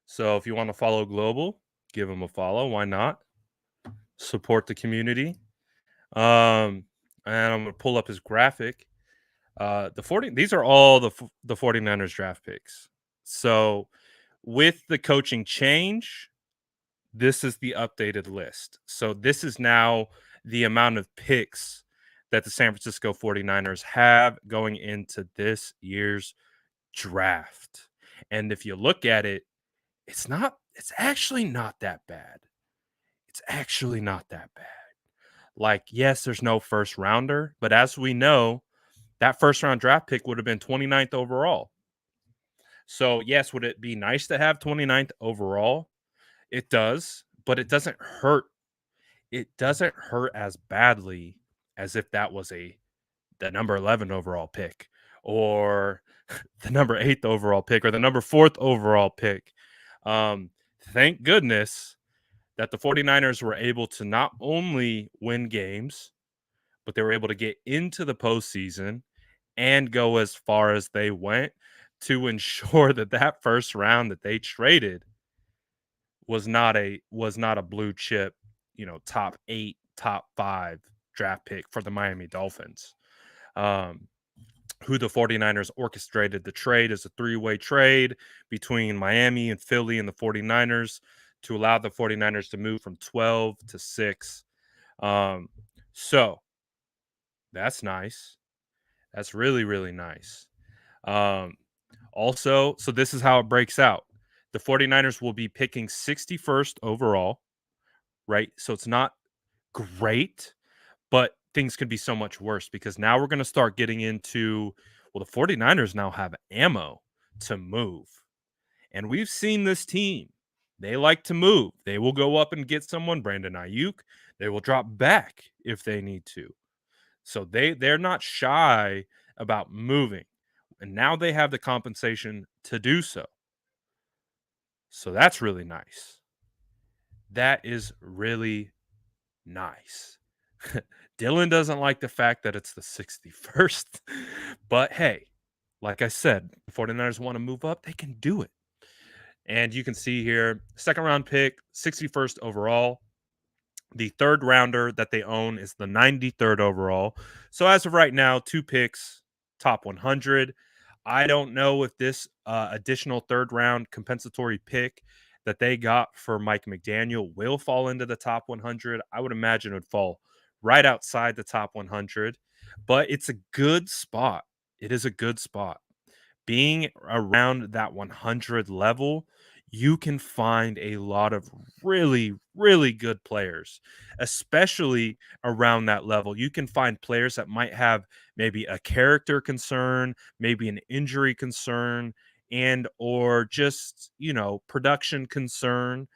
So if you want to follow Global, give him a follow. Why not? Support the community. And I'm gonna pull up his graphic. These are all the 49ers draft picks. So with the coaching change, this is the updated list. So this is now the amount of picks that the San Francisco 49ers have going into this year's draft. And if you look at it, it's actually not that bad. It's actually not that bad. Like, yes, there's no first rounder, but as we know, that first round draft pick would have been 29th overall. So, yes, would it be nice to have 29th overall? It does, but it doesn't hurt. It doesn't hurt as badly as if that was the number 11 overall pick, or the number 8th overall pick, or the number 4th overall pick. Thank goodness that the 49ers were able to not only win games, but they were able to get into the postseason and go as far as they went to ensure that that first round that they traded was not a blue chip, top 8, top 5 draft pick for the Miami Dolphins. Um, who the 49ers orchestrated the trade as a three-way trade between Miami and Philly and the 49ers to allow the 49ers to move from 12 to 6. So that's nice. That's really, really nice. Also, so this is how it breaks out. The 49ers will be picking 61st overall, right? So it's not great, but things could be so much worse because now we're going to start getting into, well, the 49ers now have ammo to move. And we've seen this team. They like to move. They will go up and get someone, Brandon Ayuk. They will drop back if they need to. So they're not shy about moving. And now they have the compensation to do so. So that's really nice. That is really nice. Dylan doesn't like the fact that it's the 61st. But hey, like I said, the 49ers want to move up, they can do it. And you can see here, second round pick, 61st overall. The third rounder that they own is the 93rd overall. So as of right now, two picks, top 100. I don't know if this additional third round compensatory pick that they got for Mike McDaniel will fall into the top 100. I would imagine it would fall right outside the top 100, but it's a good spot. It is a good spot. Being around that 100 level, you can find a lot of really, really good players, especially around that level. You can find players that might have maybe a character concern, maybe an injury concern, and or just, production concern,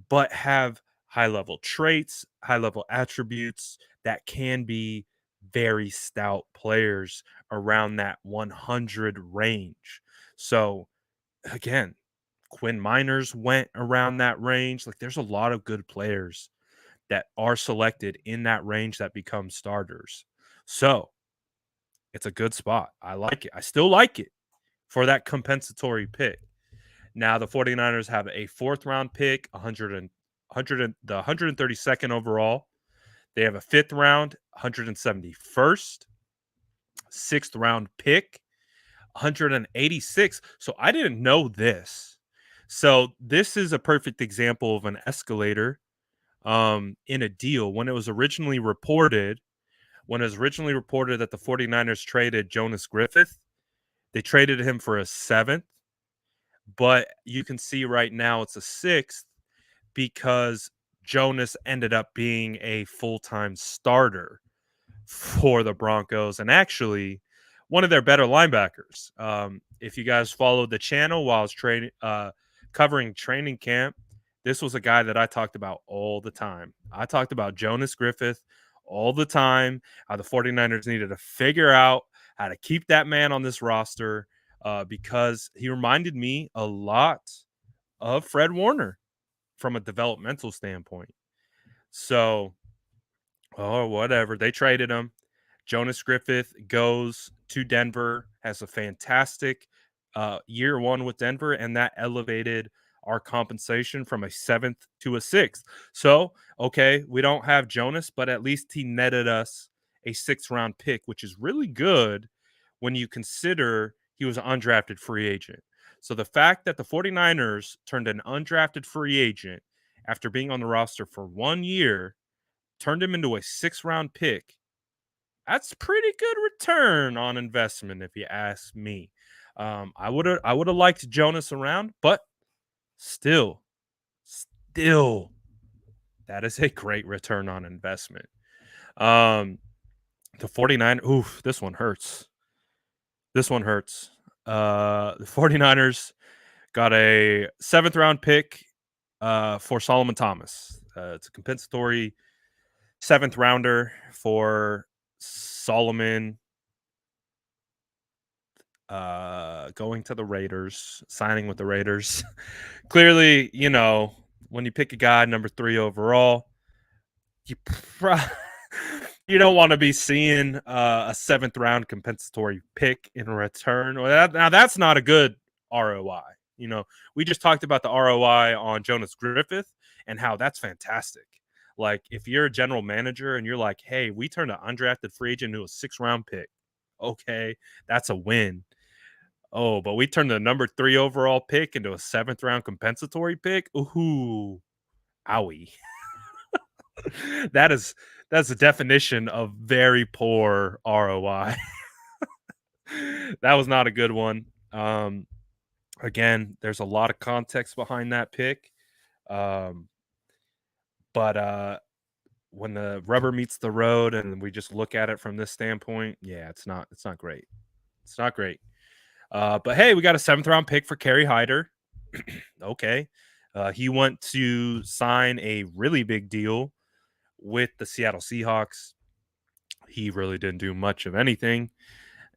but have high level traits, high level attributes that can be very stout players around that 100 range. So again, Quinn Miners went around that range. Like, there's a lot of good players that are selected in that range that become starters. So it's a good spot. I like it. I still like it for that compensatory pick. Now the 49ers have a fourth round pick, the 132nd overall. They have a 5th round, 171st, 6th round pick, 186. So I didn't know this. So this is a perfect example of an escalator in a deal. When it was originally reported that the 49ers traded Jonas Griffith, they traded him for a 7th, but you can see right now it's a 6th because Jonas ended up being a full-time starter for the Broncos and actually one of their better linebackers. If you guys followed the channel while I was covering training camp, this was a guy that I talked about all the time. I talked about Jonas Griffith all the time, how the 49ers needed to figure out how to keep that man on this roster because he reminded me a lot of Fred Warner from a developmental standpoint. So, oh, whatever. They traded him. Jonas Griffith goes to Denver, has a fantastic year one with Denver, and that elevated our compensation from a 7th to a 6th. So, okay, we don't have Jonas, but at least he netted us a 6th round pick, which is really good when you consider he was an undrafted free agent. So the fact that the 49ers turned an undrafted free agent after being on the roster for 1 year, turned him into a 6th round pick, that's pretty good return on investment, if you ask me. I would have liked Jonas around, but still, still, that is a great return on investment. The 49, oof, this one hurts. This one hurts. The 49ers got a 7th round pick for Solomon Thomas. It's a compensatory 7th rounder for Solomon going to the Raiders, signing with the Raiders. Clearly, when you pick a guy number 3 overall, you you don't want to be seeing a 7th round compensatory pick in return. Now that's not a good ROI. We just talked about the ROI on Jonas Griffith and how that's fantastic. Like if you're a general manager and you're like, hey, we turned an undrafted free agent into a 6th round pick. Okay, that's a win. Oh, but we turned the number 3 overall pick into a 7th round compensatory pick. Ooh, owie. That's the definition of very poor ROI. That was not a good one. Again, there's a lot of context behind that pick. But when the rubber meets the road and we just look at it from this standpoint, yeah, it's not great. It's not great. But hey, we got a 7th round pick for Kerry Hyder. Okay. He went to sign a really big deal with the Seattle Seahawks. He really didn't do much of anything.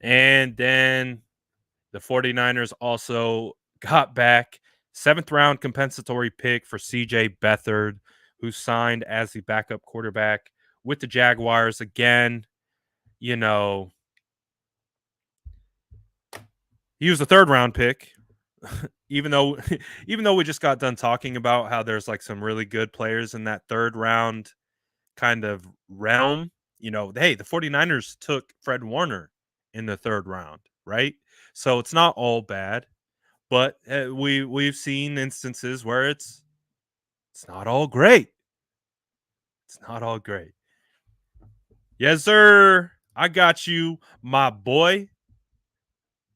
And then the 49ers also got back 7th round compensatory pick for CJ Beathard, who signed as the backup quarterback with the Jaguars. Again, he was a 3rd round pick. even though we just got done talking about how there's like some really good players in that 3rd round kind of realm, hey, the 49ers took Fred Warner in the 3rd round, right? So it's not all bad, but we've seen instances where it's not all great. It's not all great. Yes, sir. I got you, my boy.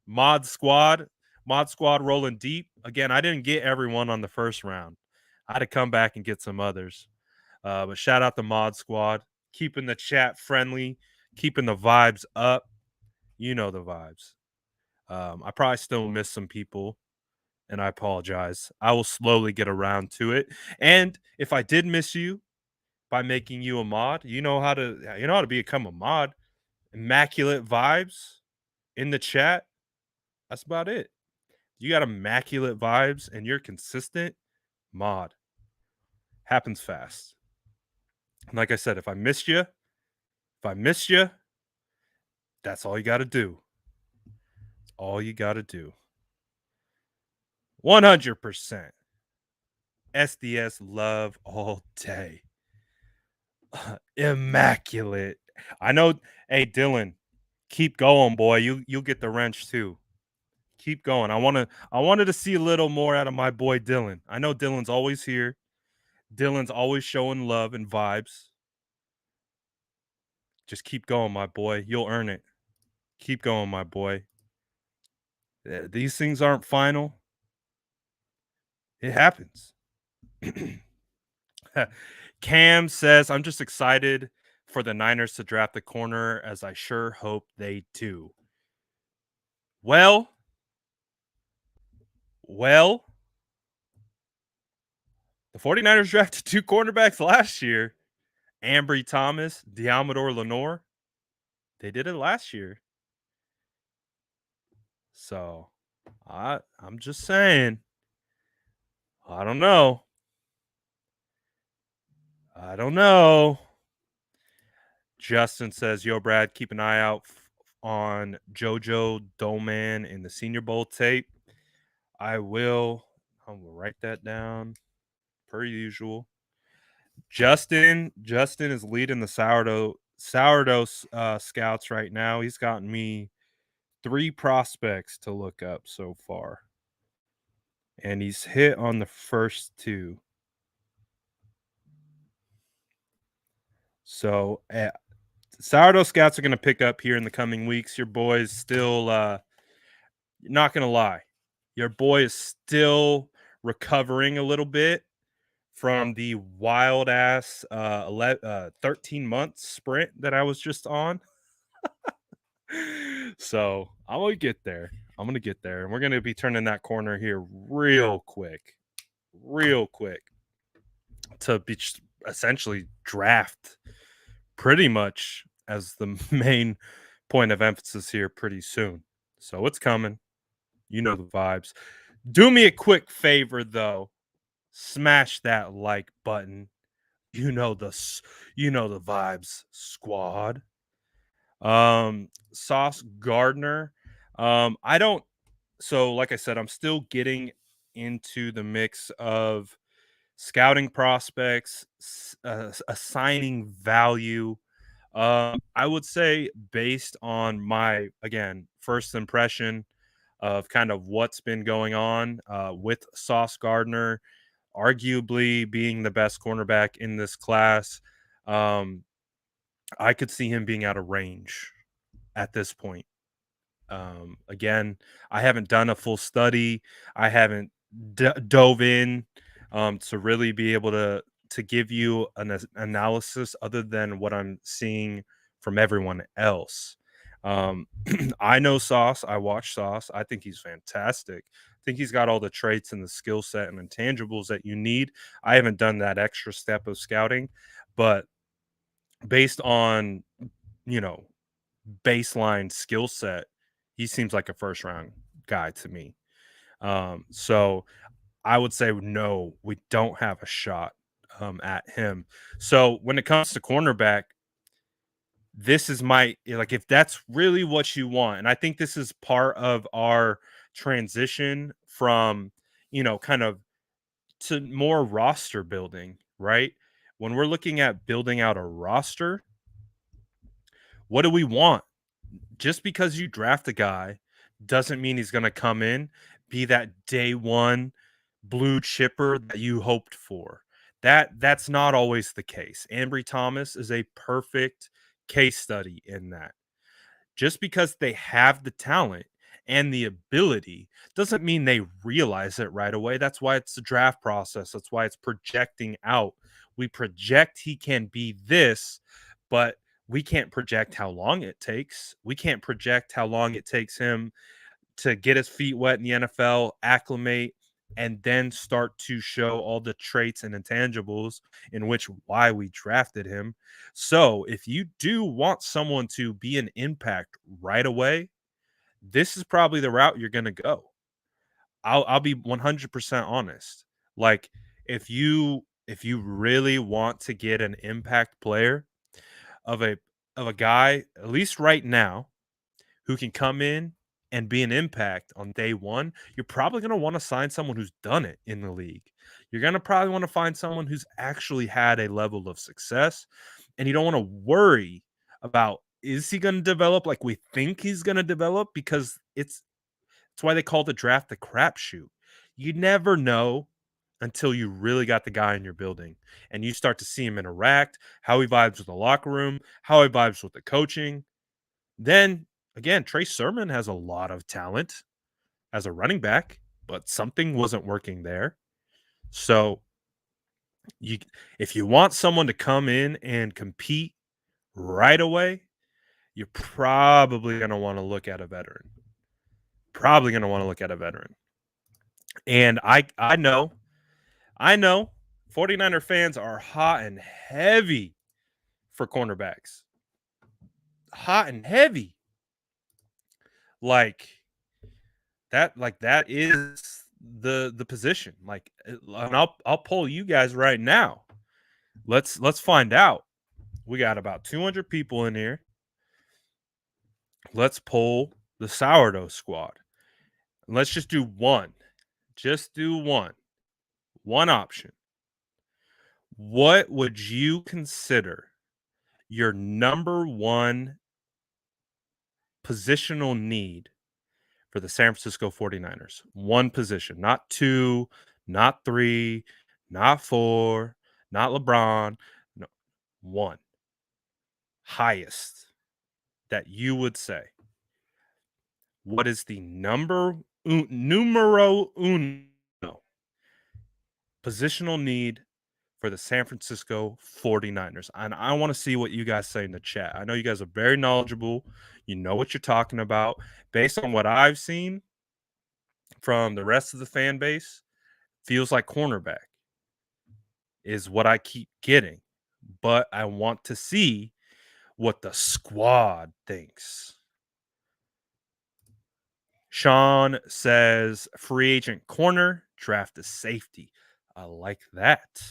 Mod squad rolling deep. Again, I didn't get everyone on the 1st round. I had to come back and get some others. But shout out the Mod Squad, keeping the chat friendly, keeping the vibes up. You know the vibes. I probably still miss some people, and I apologize. I will slowly get around to it. And if I did miss you by making you a mod, you know how to become a mod. Immaculate vibes in the chat. That's about it. You got immaculate vibes and you're consistent, mod. Happens fast. And like I said, if I missed you, that's all you got to do. All you got to do. 100%. SDS love all day. Immaculate. I know. Hey, Dylan, keep going, boy. You'll get the wrench too. Keep going. I wanted to see a little more out of my boy Dylan. I know Dylan's always here. Dylan's always showing love and vibes. Just keep going, my boy. You'll earn it. Keep going, my boy. These things aren't final. It happens. Cam says, I'm just excited for the Niners to draft the corner, as I sure hope they do. Well, well, the 49ers drafted 2 cornerbacks last year. Ambry Thomas, Diamador Lenore. They did it last year. So I'm just saying. I don't know. I don't know. Justin says, Yo, Brad, keep an eye out on JoJo Doman in the Senior Bowl tape. I will. I'm going to write that down per usual. Justin is leading the sourdough scouts right now. He's gotten me 3 prospects to look up so far, and he's hit on the first 2. So sourdough scouts are going to pick up here in the coming weeks. Your boy's still not going to lie, your boy is still recovering a little bit from the wild ass 13-month sprint that I was just on. So I'm gonna get there. And we're gonna be turning that corner here real quick to be essentially draft pretty much as the main point of emphasis here pretty soon. So it's coming. You know the vibes. Do me a quick favor though. Smash that like button. You know the vibes, squad. Sauce Gardner. I don't So like I said, I'm still getting into the mix of scouting prospects, assigning value. I would say based on my again first impression of kind of what's been going on with Sauce Gardner, arguably being the best cornerback in this class. Um, I could see him being out of range at this point. Again, I haven't done a full study. I haven't dove in to really be able to give you an analysis other than what I'm seeing from everyone else. Um, I know Sauce. I watch Sauce. I think he's fantastic. I think he's got all the traits and the skill set and intangibles that you need. I haven't done that extra step of scouting, but based on you know baseline skill set, he seems like a first round guy to me. So I would say no, we don't have a shot at him. So when it comes to cornerback, this is my like if that's really what you want, and I think this is part of our transition from kind of to more roster building, right? When we're looking at building out a roster, what do we want? Just because you draft a guy doesn't mean he's going to come in, be that day one blue chipper that you hoped for. That's not always the case. Ambry Thomas is a perfect case study in that. Just because they have the talent and the ability doesn't mean they realize it right away. That's why it's the draft process. That's why it's projecting out. We project he can be this, but we can't project how long it takes. We can't project how long it takes him to get his feet wet in the NFL, acclimate, and then start to show all the traits and intangibles in which why we drafted him. So, if you do want someone to be an impact right away, this is probably the route you're going to go. I'll be 100% honest. Like if you really want to get an impact player of a guy at least right now who can come in and be an impact on day one, you're probably going to want to sign someone who's done it in the league. You're going to probably want to find someone who's actually had a level of success, and you don't want to worry about, is he going to develop like we think he's going to develop, because it's why they call the draft the crapshoot. You never know until you really got the guy in your building and you start to see him interact, how he vibes with the locker room, how he vibes with the coaching. Then again, Trey Sermon has a lot of talent as a running back, but something wasn't working there. So you if you want someone to come in and compete right away, you're probably going to want to look at a veteran. Probably going to want to look at a veteran. And I know 49er fans are hot and heavy for cornerbacks. Hot and heavy. Like that is the position. And I'll poll you guys right now. Let's find out. We got about 200 people in here. Let's poll the sourdough squad. And let's just do one. Just do one. One option. What would you consider your number one positional need for the San Francisco 49ers? One position, not two, not three, not four, not LeBron. No, one. Highest that you would say. What is the numero uno positional need for the San Francisco 49ers? And I want to see what you guys say in the chat. I know you guys are very knowledgeable. You know what you're talking about. Based on what I've seen from the rest of the fan base, feels like cornerback is what I keep getting. But I want to see what the squad thinks. Sean says free agent corner, draft a safety. I like that.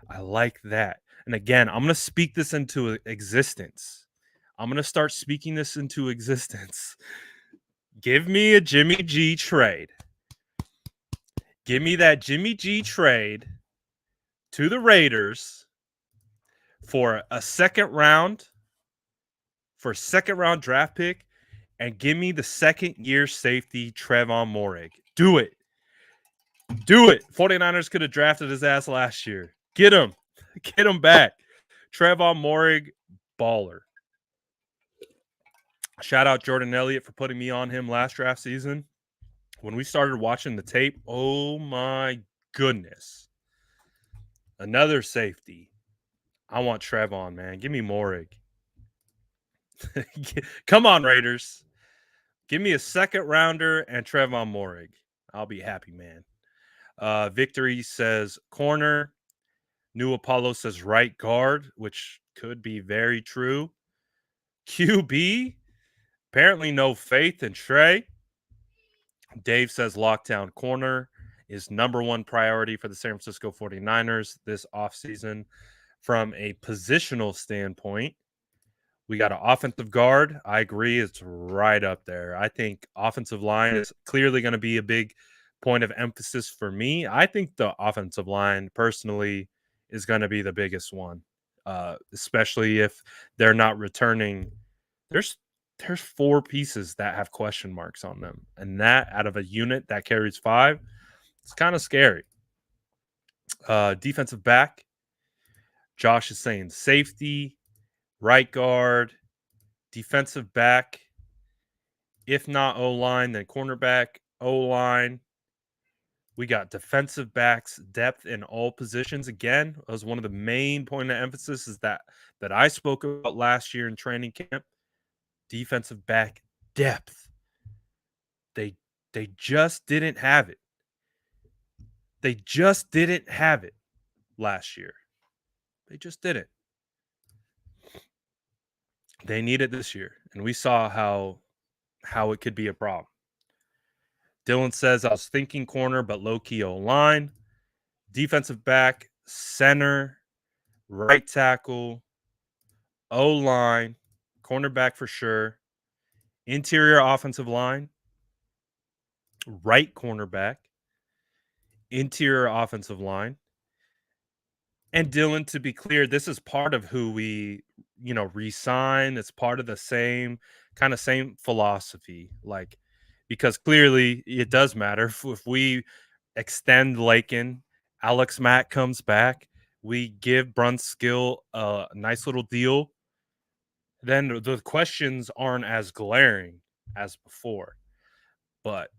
I like that. And again, I'm going to speak this into existence. I'm going to start speaking this into existence. Give me a Jimmy G trade. Give me that Jimmy G trade to the Raiders for a second round draft pick, and give me the second year safety Trevon Moehrig. Do it. Do it. 49ers could have drafted his ass last year. Get him. Get him back. Trevon Moehrig, baller. Shout out Jordan Elliott for putting me on him last draft season. When we started watching the tape, oh my goodness. Another safety. I want Trevon, man. Give me Moehrig. Come on, Raiders. Give me a second rounder and Trevon Moehrig. I'll be happy, man. Victory says corner. New Apollo says right guard, which could be very true. QB, apparently no faith in Trey. Dave says lockdown corner is number one priority for the San Francisco 49ers this offseason. From a positional standpoint, we got an offensive guard. I agree. It's right up there. I think offensive line is clearly going to be a big point of emphasis for me. I think the offensive line, personally, is going to be the biggest one, especially if they're not returning. There's four pieces that have question marks on them, and that out of a unit that carries five, it's kind of scary. Defensive back, Josh is saying safety, right guard, defensive back. If not O-line, then cornerback, O-line. We got defensive backs, depth in all positions. Again, that was one of the main point of emphasis is that I spoke about last year in training camp. Defensive back depth. They just didn't have it. They just didn't have it last year. They just didn't. They need it this year, and we saw how it could be a problem. Dylan says, I was thinking corner, but low-key O-line. Defensive back, center, right tackle, O-line, cornerback for sure. Interior offensive line, right cornerback, interior offensive line. And Dylan, to be clear, this is part of who we, re-sign. It's part of the same philosophy. Like, because clearly it does matter if we extend Lakin, Alex Mack comes back, we give Brunskill a nice little deal, then the questions aren't as glaring as before. But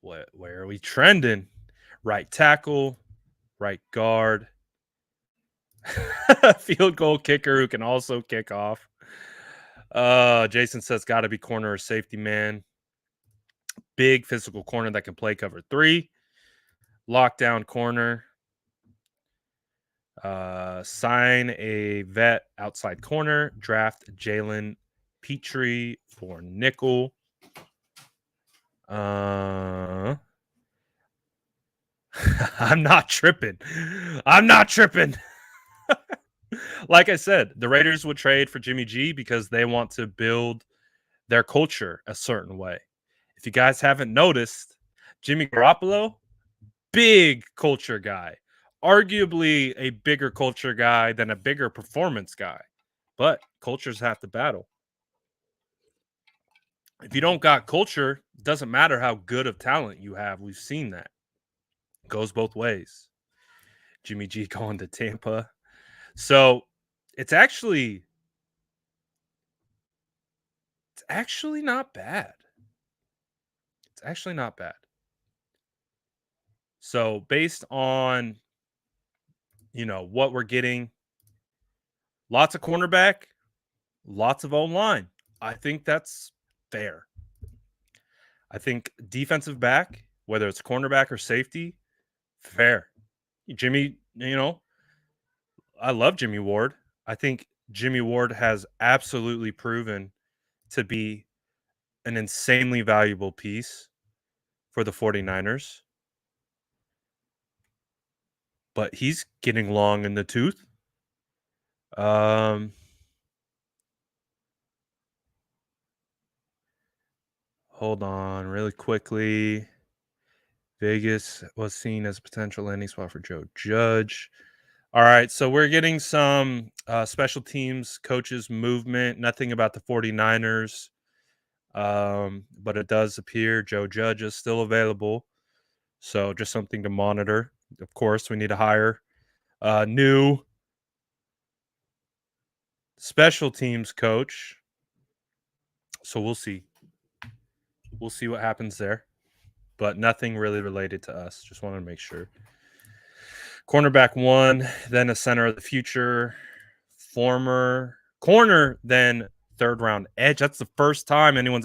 where are we trending? Right tackle, right guard, field goal kicker who can also kick off. Jason says got to be corner or safety man. Big physical corner that can play cover 3. Lockdown corner. Sign a vet outside corner. Draft Jalen Petrie for nickel. I'm not tripping. I'm not tripping. Like I said, the Raiders would trade for Jimmy G because they want to build their culture a certain way. If you guys haven't noticed, Jimmy Garoppolo, big culture guy, arguably a bigger culture guy than a bigger performance guy. But cultures have to battle. If you don't got culture, it doesn't matter how good of talent you have. We've seen that. It goes both ways. Jimmy G going to Tampa. So it's actually not bad. It's actually not bad. So based on what we're getting, lots of cornerback, lots of O-line. I think that's fair. I think defensive back, whether it's cornerback or safety, fair. Jimmy, I love Jimmy Ward. I think Jimmy Ward has absolutely proven to be an insanely valuable piece for the 49ers. But he's getting long in the tooth. Hold on really quickly. Vegas was seen as a potential landing spot for Joe Judge. All right, so we're getting some special teams coaches movement. Nothing about the 49ers, but it does appear Joe Judge is still available. So just something to monitor. Of course, we need to hire a new special teams coach. So we'll see. We'll see what happens there. But nothing really related to us. Just wanted to make sure. Cornerback 1, then a center of the future, former corner, then third round edge. That's the first time anyone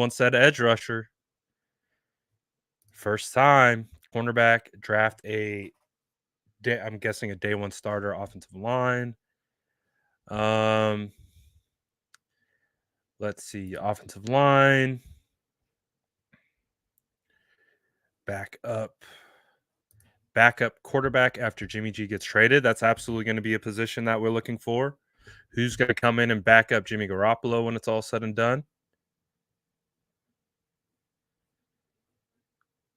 said edge rusher. First time cornerback draft I'm guessing a day 1 starter offensive line. Let's see, offensive line. Backup quarterback after Jimmy G gets traded. That's absolutely going to be a position that we're looking for. Who's going to come in and back up Jimmy Garoppolo when it's all said and done?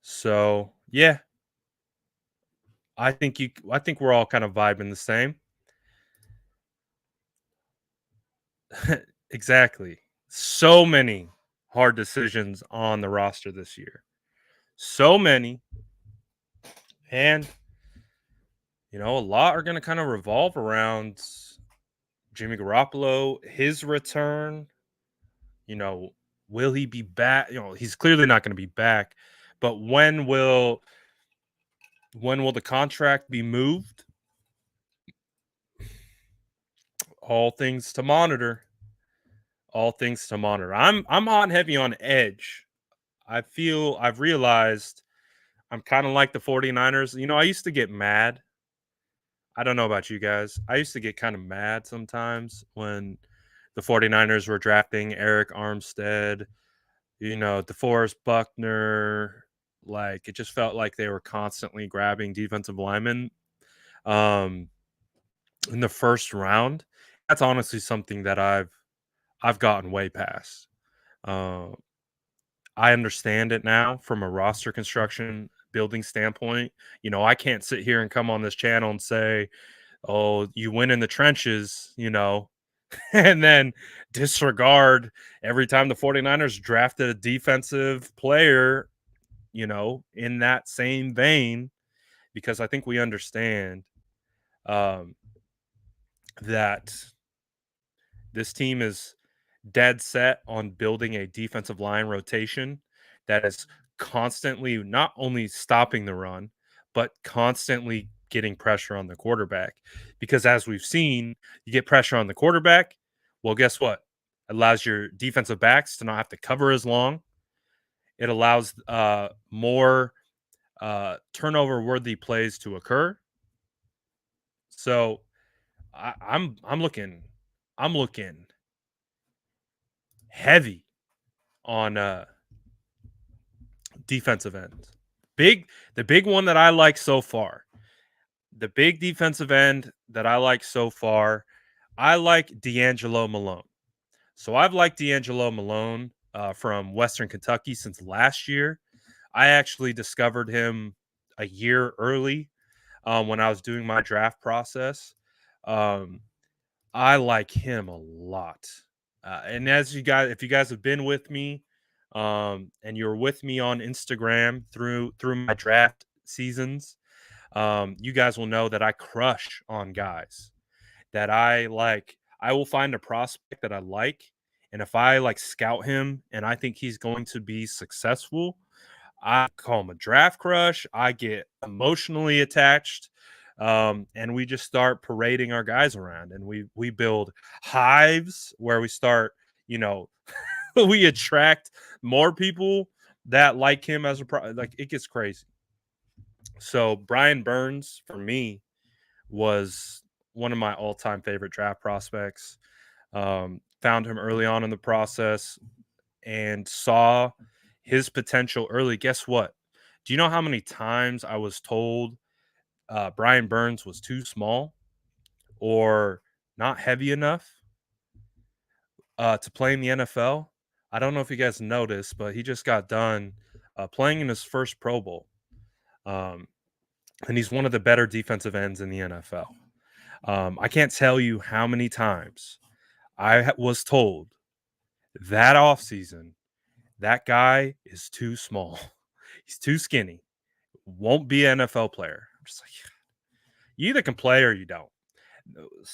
So, yeah. I think we're all kind of vibing the same. Exactly. So many hard decisions on the roster this year. So many. And a lot are going to kind of revolve around Jimmy Garoppolo, his return. Will he be back? He's clearly not going to be back. But when will the contract be moved? All things to monitor. All things to monitor. I'm hot and heavy on edge. I've realized I'm kind of like the 49ers. I used to get mad. I don't know about you guys. I used to get kind of mad sometimes when the 49ers were drafting Eric Armstead, DeForest Buckner. Like, it just felt like they were constantly grabbing defensive linemen in the first round. That's honestly something that I've gotten way past. I understand it now from a roster construction building standpoint. I can't sit here and come on this channel and say, "Oh, you win in the trenches," and then disregard every time the 49ers drafted a defensive player, in that same vein, because I think we understand um, that this team is dead set on building a defensive line rotation that is constantly not only stopping the run, but constantly getting pressure on the quarterback. Because as we've seen, you get pressure on the quarterback. Well, guess what? It allows your defensive backs to not have to cover as long. It allows more turnover worthy plays to occur. So I'm looking heavy on defensive ends. The big one that I like so far. The big defensive end that I like so far, I like D'Angelo Malone. So I've liked D'Angelo Malone from Western Kentucky since last year. I actually discovered him a year early when I was doing my draft process. Um, I like him a lot. And as if you guys have been with me, and you're with me on Instagram through my draft seasons, you guys will know that I crush on guys that I like. I will find a prospect that I like, and if I like scout him and I think he's going to be successful, I call him a draft crush. I get emotionally attached. And we just start parading our guys around, and we build hives where we start, you know, we attract more people that like him as like it gets crazy. So Brian Burns for me was one of my all-time favorite draft prospects. Found him early on in the process and saw his potential early. Guess what? Do you know how many times I was told Brian Burns was too small or not heavy enough to play in the NFL? I don't know if you guys noticed, but he just got done playing in his first Pro Bowl. And he's one of the better defensive ends in the NFL. I can't tell you how many times I was told that offseason that guy is too small. He's too skinny. Won't be an NFL player. I'm just like, you either can play or you don't.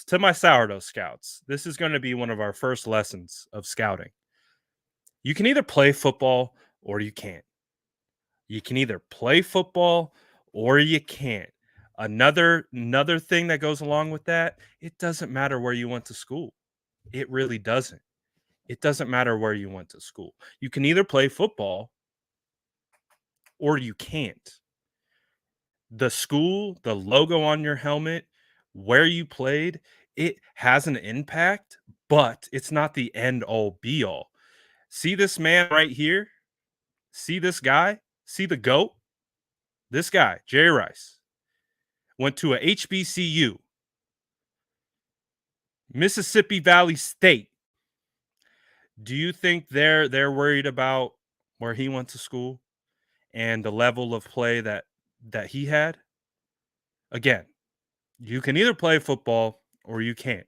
To my sourdough scouts, this is going to be one of our first lessons of scouting. You can either play football or you can't. You can either play football or you can't. Another thing that goes along with that, it doesn't matter where you went to school. It really doesn't. It doesn't matter where you went to school. You can either play football or you can't. The school, the logo on your helmet, where you played, it has an impact, but it's not the end all be all. See this man right here? See this guy? See the GOAT? This guy, Jerry Rice, went to a HBCU, Mississippi Valley State. Do you think they're worried about where he went to school and the level of play that he had? Again, you can either play football or you can't.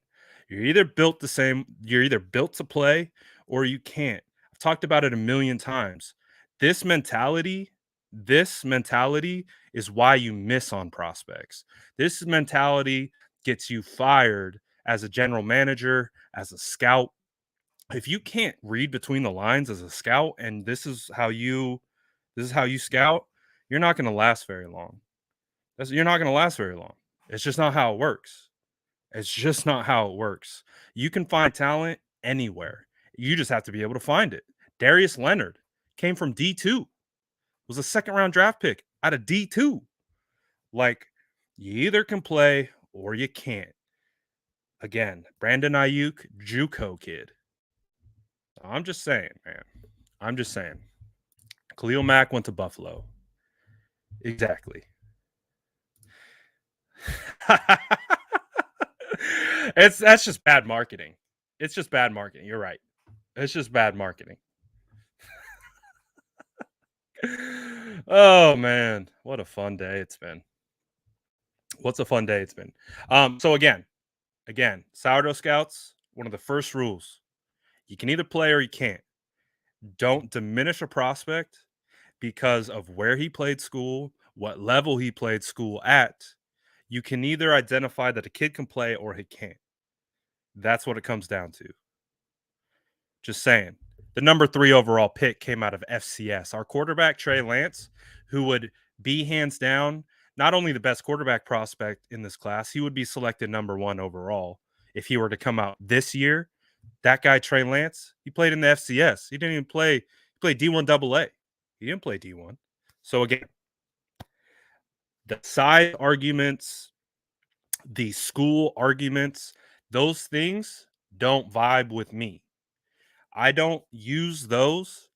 You're either built to play or you can't. I've talked about it a million times. This mentality is why you miss on prospects. This mentality gets you fired as a general manager, as a scout. If you can't read between the lines as a scout and this is how you scout, you're not going to last very long. You're not going to last very long. It's just not how it works. It's just not how it works. You can find talent anywhere. You just have to be able to find it. Darius Leonard came from D2, was a second round draft pick out of D2. Like, you either can play or you can't. Again, Brandon Ayuk, JUCO kid. I'm just saying, man. I'm just saying. Khalil Mack went to Buffalo. Exactly. That's just bad marketing. It's just bad marketing. You're right. It's just bad marketing. Oh man, what a fun day it's been. What's a fun day it's been. So again, sourdough scouts, one of the first rules. You can either play or you can't. Don't diminish a prospect because of where he played school, what level he played school at. You can either identify that a kid can play or he can't. That's what it comes down to. Just saying. The number 3 overall pick came out of FCS. Our quarterback, Trey Lance, who would be hands down not only the best quarterback prospect in this class, he would be selected number 1 overall if he were to come out this year. That guy, Trey Lance, he played in the FCS. He didn't even play, he played D1 AA. He didn't play D1. So again, the size arguments, the school arguments, those things don't vibe with me. I don't use those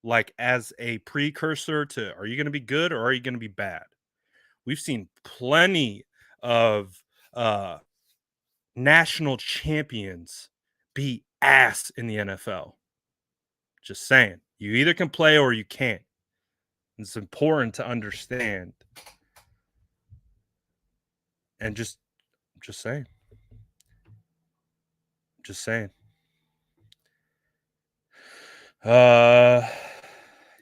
like as a precursor to are you going to be good or are you going to be bad? We've seen plenty of uh national champions be ass in the NFL. Just saying. You either can play or you can't. It's important to understand. And just saying. Just saying.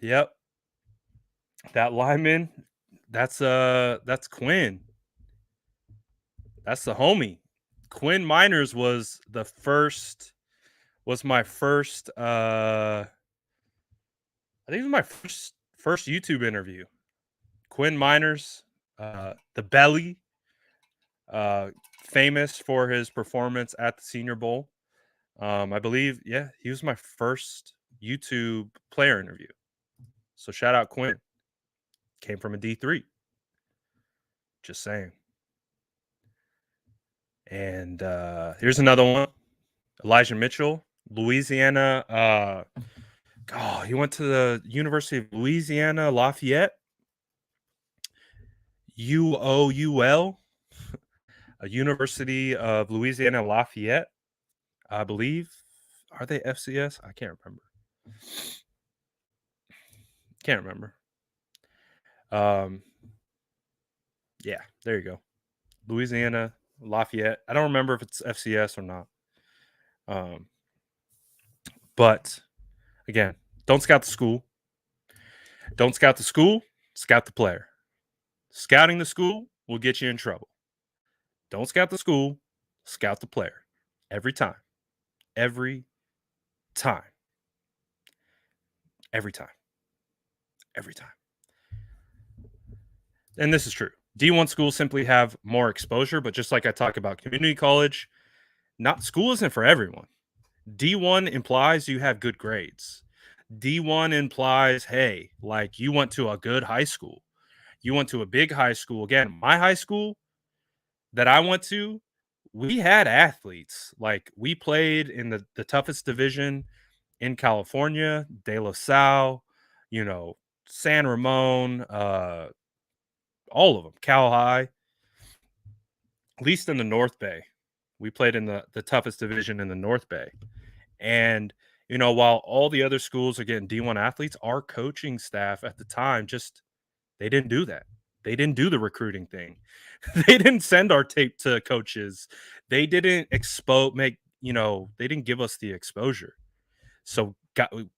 Yep. That lineman, that's Quinn. That's the homie. Quinn Miners was my first I think it was my first YouTube interview. Quinn Miners, the belly, famous for his performance at the Senior Bowl. I believe, yeah, he was my first YouTube player interview. So shout out Quinn. Came from a D3. Just saying. And here's another one. Elijah Mitchell, Louisiana. He went to the University of Louisiana, Lafayette. UOUL, a University of Louisiana, Lafayette, I believe. Are they FCS? I can't remember. Can't remember. Yeah, there you go. Louisiana, Lafayette. I don't remember if it's FCS or not. But again, don't scout the school. Don't scout the school, scout the player. Scouting the school will get you in trouble. Don't scout the school, scout the player. Every time. Every time. Every time. Every time. And this is true. D1 schools simply have more exposure, but just like I talk about community college, not school isn't for everyone. D1 implies you have good grades. D1 implies, hey, like you went to a good high school. You went to a big high school. Again, my high school that I went to, we had athletes. Like we played in the toughest division in California, De La Salle, San Ramon, all of them, Cal High, at least in the North Bay. We played in the toughest division in the North Bay. And, while all the other schools are getting D1 athletes, our coaching staff at the time they didn't do that. They didn't do the recruiting thing. They didn't send our tape to coaches. They didn't they didn't give us the exposure. So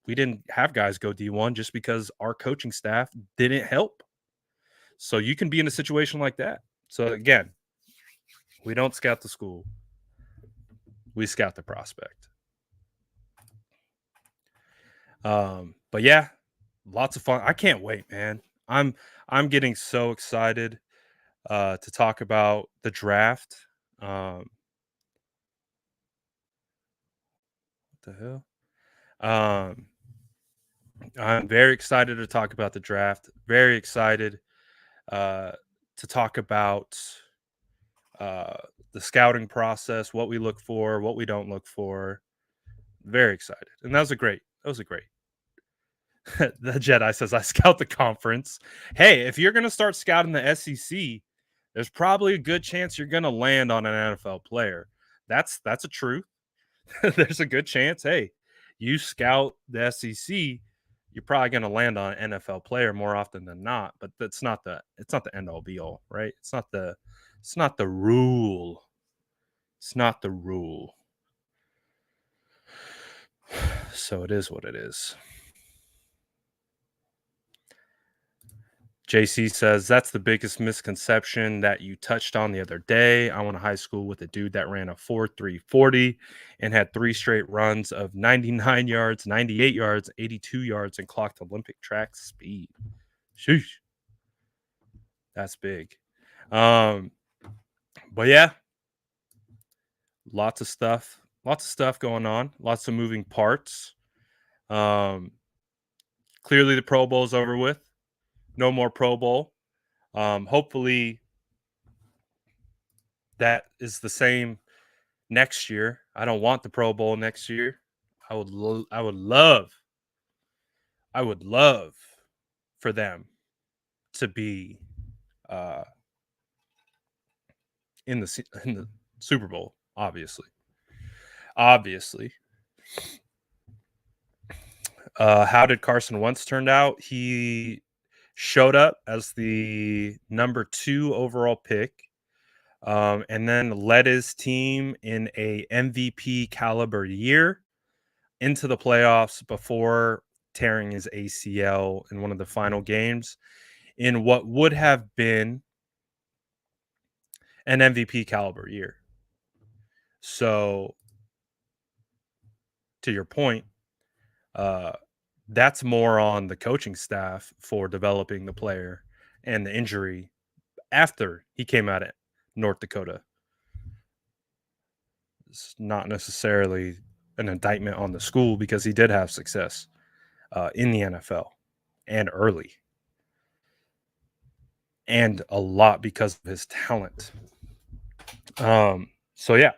we didn't have guys go D1 just because our coaching staff didn't help. So you can be in a situation like that. So again, we don't scout the school. We scout the prospect. But yeah, lots of fun. I can't wait, man. I'm getting so excited to talk about the draft. What the hell? I'm very excited to talk about the draft. Very excited to talk about the scouting process, what we look for, what we don't look for. Very excited. And that was a great. The Jedi says, I scout the conference. Hey, if you're going to start scouting the SEC, there's probably a good chance you're going to land on an NFL player. That's a truth. There's a good chance. Hey, you scout the SEC, you're probably going to land on an NFL player more often than not, but it's not the end all be all, right? It's not the rule. It's not the rule. So it is what it is. JC says, that's the biggest misconception that you touched on the other day. I went to high school with a dude that ran a 4.3 40 and had 3 straight runs of 99 yards, 98 yards, 82 yards, and clocked Olympic track speed. Sheesh. That's big. But yeah, lots of stuff going on, lots of moving parts. Clearly the Pro Bowl is over with. No more Pro Bowl. Hopefully that is the same next year. I don't want the Pro Bowl next year. I would love for them to be in the Super Bowl, obviously. How did Carson Wentz turn out? He showed up as the number 2 overall pick, and then led his team in a MVP caliber year into the playoffs before tearing his ACL in one of the final games in what would have been an MVP caliber year. So, to your point, that's more on the coaching staff for developing the player and the injury after he came out of North Dakota. It's not necessarily an indictment on the school because he did have success in the NFL and early. And a lot because of his talent. So yeah,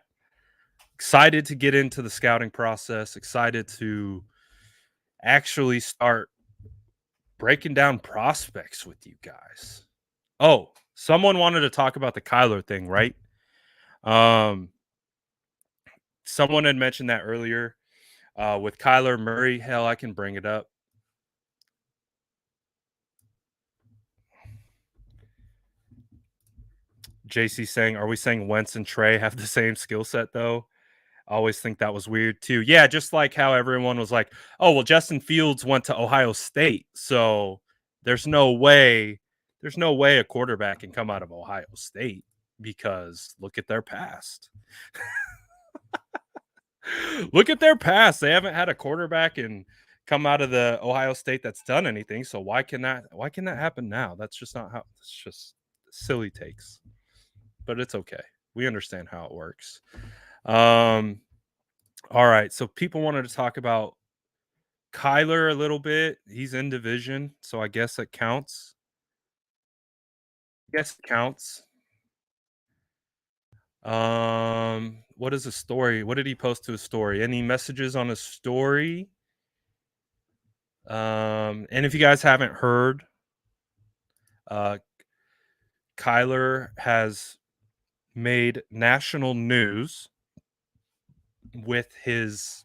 excited to get into the scouting process, excited to actually start breaking down prospects with you guys. Oh, someone wanted to talk about the Kyler thing, right? Someone had mentioned that earlier with Kyler Murray. Hell, I can bring it up. JC saying, are we saying Wentz and Trey have the same skill set though? I always think that was weird too. Yeah, just like how everyone was like, oh, well, Justin Fields went to Ohio State. So there's no way a quarterback can come out of Ohio State because look at their past. Look at their past. They haven't had a quarterback and come out of the Ohio State that's done anything. So why can that happen now? That's just not how. It's just silly takes. But it's okay. We understand how it works. All right. So people wanted to talk about Kyler a little bit. He's in division, so I guess it counts. What is a story? What did he post to his story? Any messages on his story? And if you guys haven't heard, Kyler has made national news with his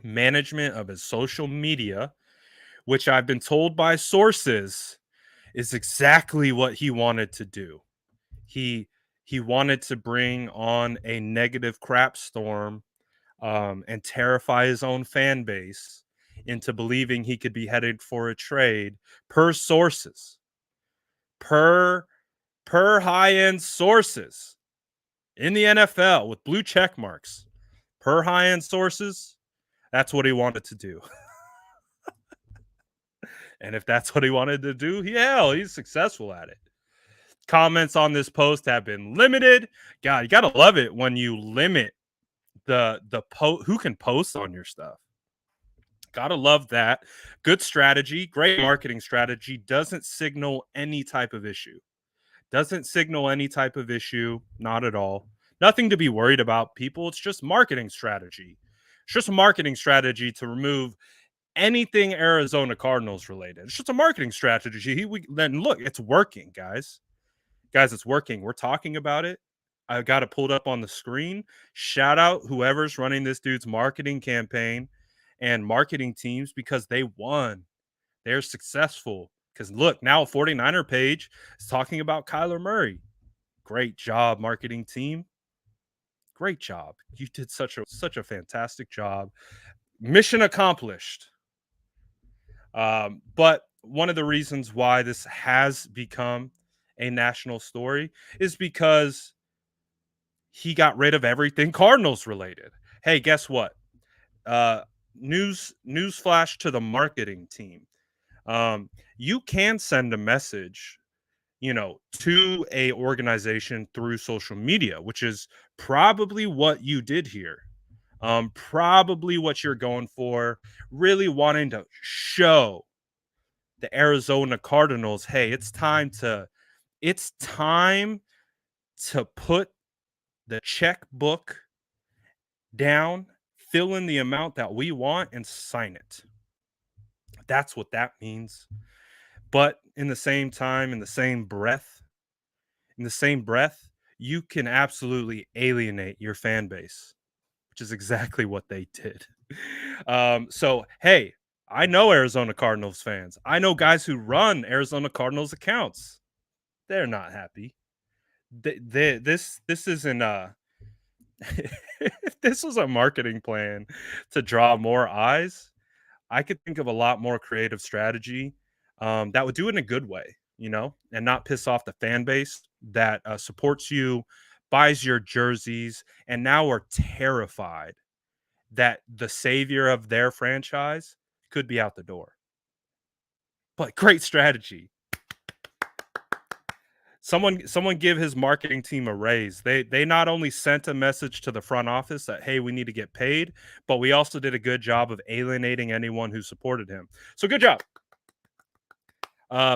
management of his social media, which I've been told by sources is exactly what he wanted to do. He wanted to bring on a negative crap storm and terrify his own fan base into believing he could be headed for a trade per sources. Per high-end sources in the NFL with blue check marks. Per high-end sources, that's what he wanted to do. And if that's what he wanted to do, he's successful at it. Comments on this post have been limited. God, you gotta love it when you limit the who can post on your stuff. Gotta love that. Good strategy, great marketing strategy. Doesn't signal any type of issue. Not at all. Nothing to be worried about, people. It's just marketing strategy. It's just a marketing strategy to remove anything Arizona Cardinals related. It's just a marketing strategy. Then look, it's working, guys. It's working. We're talking about it. I got it pulled up on the screen. Shout out whoever's running this dude's marketing campaign and marketing teams because they won. They're successful. Because look, now 49er page is talking about Kyler Murray. Great job, marketing team. Great job. You did such a fantastic job. Mission accomplished. But one of the reasons why this has become a national story is because he got rid of everything Cardinals related. Hey, guess what? Uh, news flash to the marketing team. You can send a message, to a organization through social media, which is probably what you did here. Probably what you're going for, really wanting to show the Arizona Cardinals, hey, it's time to put the checkbook down, fill in the amount that we want, and sign it. That's what that means. But in the same time, in the same breath, you can absolutely alienate your fan base, which is exactly what they did. So, hey, I know Arizona Cardinals fans. I know guys who run Arizona Cardinals accounts. They're not happy. This isn't if this was a marketing plan to draw more eyes, I could think of a lot more creative strategy that would do it in a good way, and not piss off the fan base that supports you, buys your jerseys, and now are terrified that the savior of their franchise could be out the door. But great strategy. Someone give his marketing team a raise. They not only sent a message to the front office that, hey, we need to get paid, but we also did a good job of alienating anyone who supported him. So good job.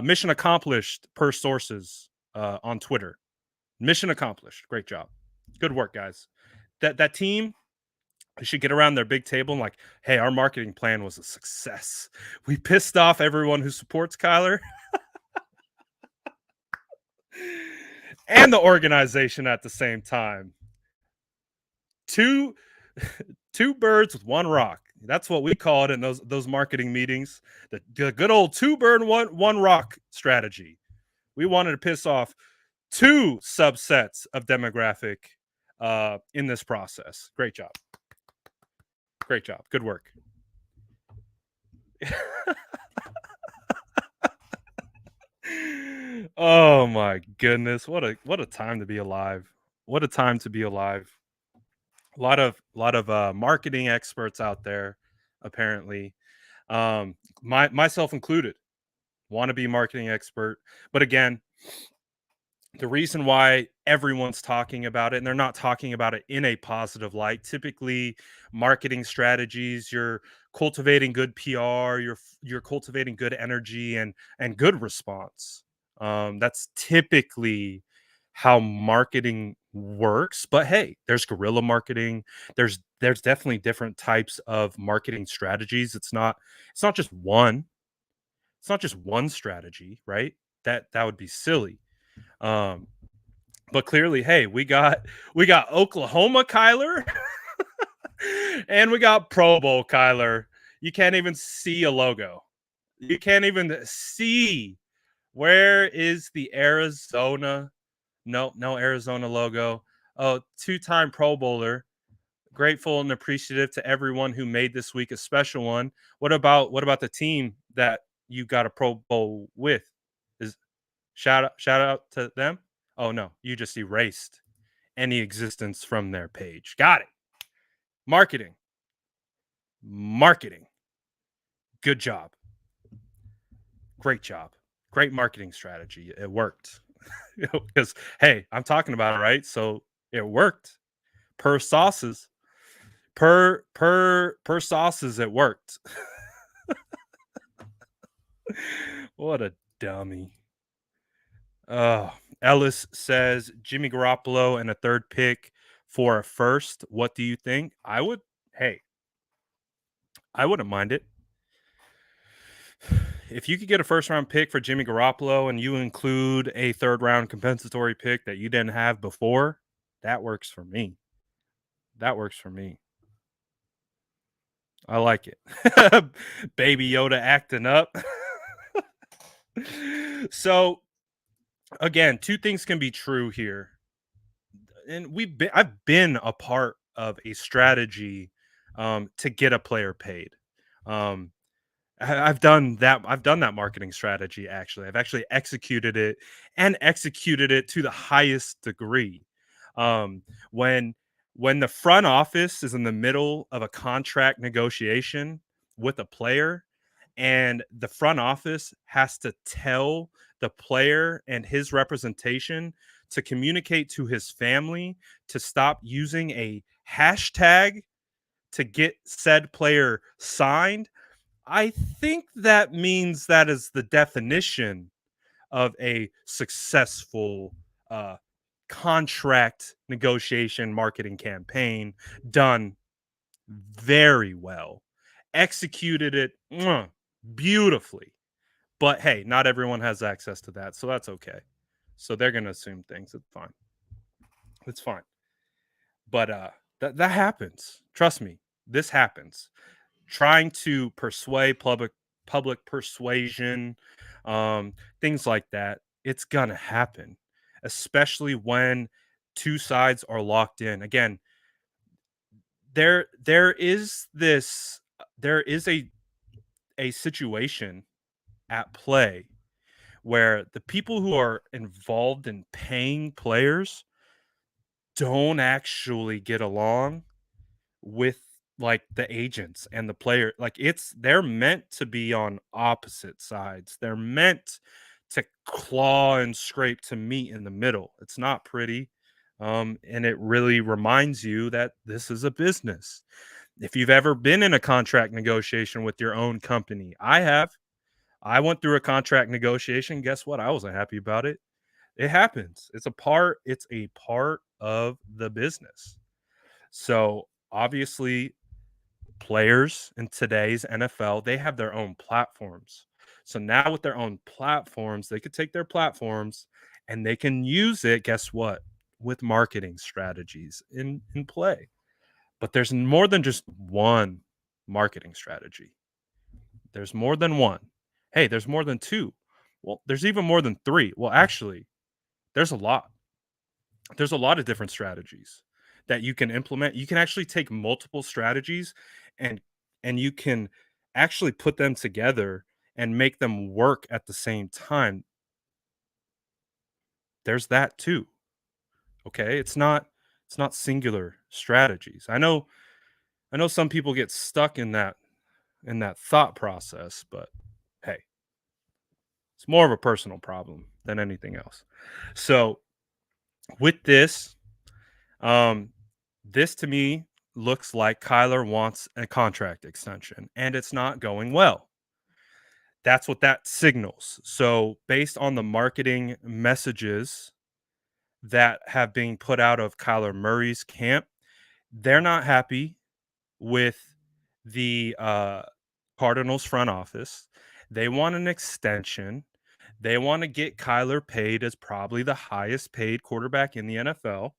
Mission accomplished per sources on Twitter. Mission accomplished. Great job. Good work, guys. That team should get around their big table and like, hey, our marketing plan was a success. We pissed off everyone who supports Kyler and the organization at the same time. Two two birds with one rock. That's what we call it in those marketing meetings. The good old two bird one rock strategy. We wanted to piss off two subsets of demographic in this process. Great job. Great job. Good work. Oh my goodness. What a time to be alive. What a time to be alive. A lot of marketing experts out there, apparently. Myself included, want to be marketing expert. But again, the reason why everyone's talking about it, and they're not talking about it in a positive light. Typically, marketing strategies, you're cultivating good PR, you're cultivating good energy and good response. That's typically how marketing works. But hey, there's guerrilla marketing. There's definitely different types of marketing strategies. It's not just one. It's not just one strategy, right? That would be silly. Um, but clearly, hey, we got Oklahoma Kyler and we got Pro Bowl Kyler. You can't even see a logo. You can't even see where is the Arizona. No Arizona logo. Oh, two-time Pro Bowler. Grateful and appreciative to everyone who made this week a special one. What about the team that you got a Pro Bowl with? Is shout out to them? Oh no, you just erased any existence from their page. Got it. Marketing. Marketing. Good job. Great job. Great marketing strategy. It worked. Because hey, I'm talking about it, right? So it worked. Per sauces. Per sauces, it worked. What a dummy. Oh, Ellis says Jimmy Garoppolo and a third pick for a first. What do you think? Hey, I wouldn't mind it. If you could get a first round pick for Jimmy Garoppolo and you include a third round compensatory pick that you didn't have before, that works for me. That works for me. I like it. Baby Yoda acting up. So again, two things can be true here. And I've been a part of a strategy to get a player paid. Um I've done that marketing strategy actually. I've actually executed it and executed it to the highest degree. Um, when when the front office is in the middle of a contract negotiation with a player and the front office has to tell the player and his representation to communicate to his family to stop using a hashtag to get said player signed, I think that means that is the definition of a successful uh, contract negotiation marketing campaign done very well, executed it beautifully. But hey, not everyone has access to that, so that's okay. So they're gonna assume things. It's fine. It's fine. But that happens. Trust me, this happens. Trying to persuade public persuasion, things like that, it's gonna happen, especially when two sides are locked in. Again, there is a situation at play where the people who are involved in paying players don't actually get along with like the agents and the player. Like they're meant to be on opposite sides. They're meant to claw and scrape to meet in the middle. It's not pretty. And it really reminds you that this is a business. If you've ever been in a contract negotiation with your own company, I have. I went through a contract negotiation. Guess what? I wasn't happy about it. It happens. It's a part of the business. So obviously players in today's NFL, they have their own platforms. So now with their own platforms, they could take their platforms and they can use it, guess what? With marketing strategies in play. But there's more than just one marketing strategy. There's more than one. Hey, there's more than two. Well, there's even more than three. Well, actually, there's a lot. There's a lot of different strategies that you can implement. You can actually take multiple strategies and you can actually put them together and make them work at the same time. There's that too. Okay? It's not singular strategies. I know some people get stuck in that thought process, but hey, it's more of a personal problem than anything else. So, with this, Um, this to me looks like Kyler wants a contract extension and it's not going well. That's what that signals. So, based on the marketing messages that have been put out of Kyler Murray's camp, they're not happy with the Cardinals front office. They want an extension. They want to get Kyler paid as probably the highest paid quarterback in the NFL.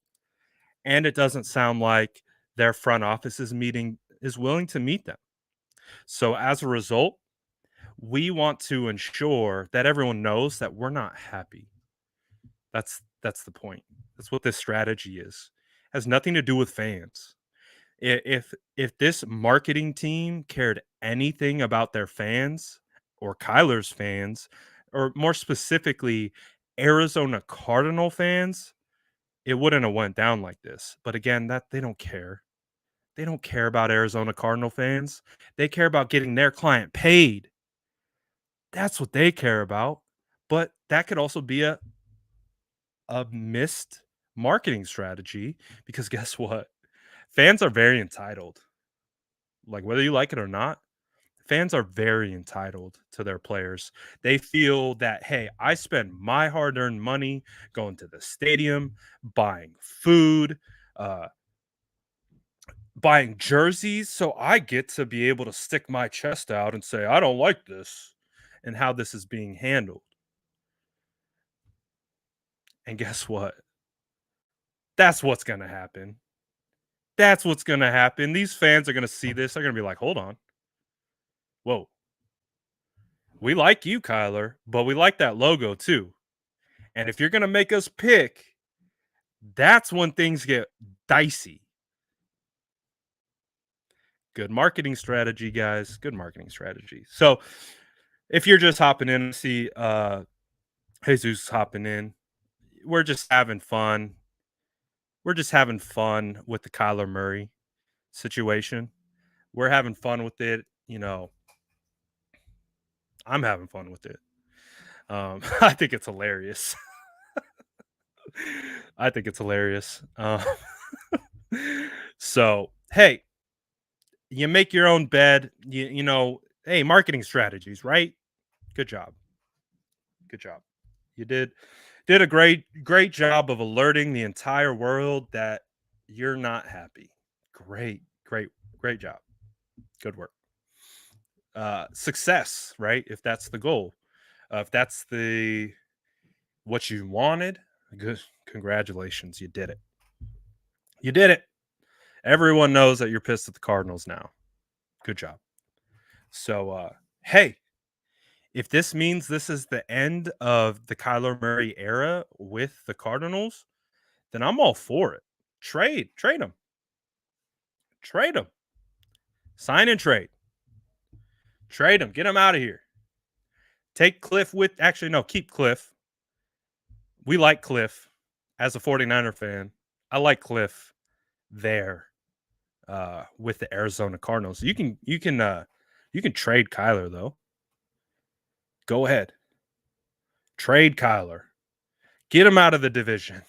And it doesn't sound like their front office is willing to meet them. So as a result, we want to ensure that everyone knows that we're not happy. That's the point. That's what this strategy is. It has nothing to do with fans. If this marketing team cared anything about their fans or Kyler's fans, or more specifically Arizona Cardinal fans, it wouldn't have went down like this. But again, that they don't care. They don't care about Arizona Cardinal fans. They care about getting their client paid. That's what they care about. But that could also be a missed marketing strategy because guess what? Fans are very entitled. Like whether you like it or not, fans are very entitled to their players. They feel that, hey, I spend my hard earned money going to the stadium, buying food, uh, buying jerseys, so I get to be able to stick my chest out and say, I don't like this and how this is being handled. And guess what? That's what's going to happen. That's what's going to happen. These fans are going to see this. They're going to be like, hold on. Whoa. We like you, Kyler, but we like that logo too. And if you're going to make us pick, that's when things get dicey. Good marketing strategy, guys. Good marketing strategy. So if you're just hopping in, see Jesus hopping in, we're just having fun. We're just having fun with the Kyler Murray situation. We're having fun with it. I'm having fun with it. I think it's hilarious. I think it's hilarious. So, hey, you make your own bed. Hey, marketing strategies, right? Good job. Good job. You did a great job of alerting the entire world that you're not happy. Great job. Good work. Success, right? If that's the goal, if that's the what you wanted, good. Congratulations, you did it. You did it. Everyone knows that you're pissed at the Cardinals now. Good job. So, hey, if this means this is the end of the Kyler Murray era with the Cardinals, then I'm all for it. Trade him. Trade him. Sign and trade. Trade him. Get him out of here. Take Cliff with, actually, no, keep Cliff. We like Cliff as a 49er fan. I like Cliff there with the Arizona Cardinals. You can trade Kyler though. Go ahead. Trade Kyler. Get him out of the division.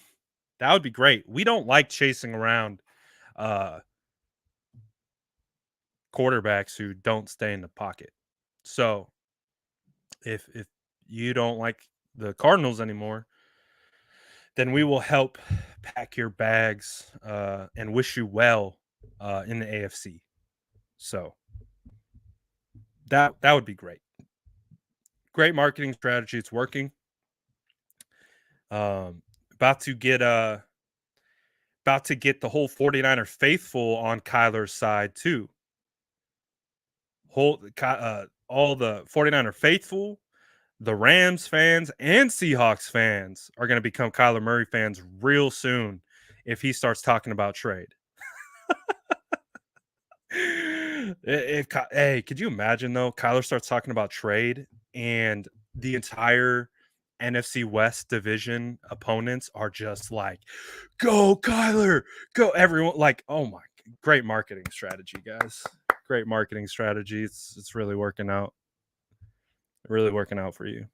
That would be great. We don't like chasing around quarterbacks who don't stay in the pocket. So if you don't like the Cardinals anymore, then we will help pack your bags and wish you well in the AFC. So that would be great. Great marketing strategy. It's working. About to get the whole 49er faithful on Kyler's side too. All the 49er faithful, the Rams fans and Seahawks fans are going to become Kyler Murray fans real soon if he starts talking about trade. Hey, could you imagine though? Kyler starts talking about trade and the entire NFC West division opponents are just like, go Kyler, go everyone. Like, oh my, great marketing strategy, guys. Great marketing strategy. It's really working out. Really working out for you.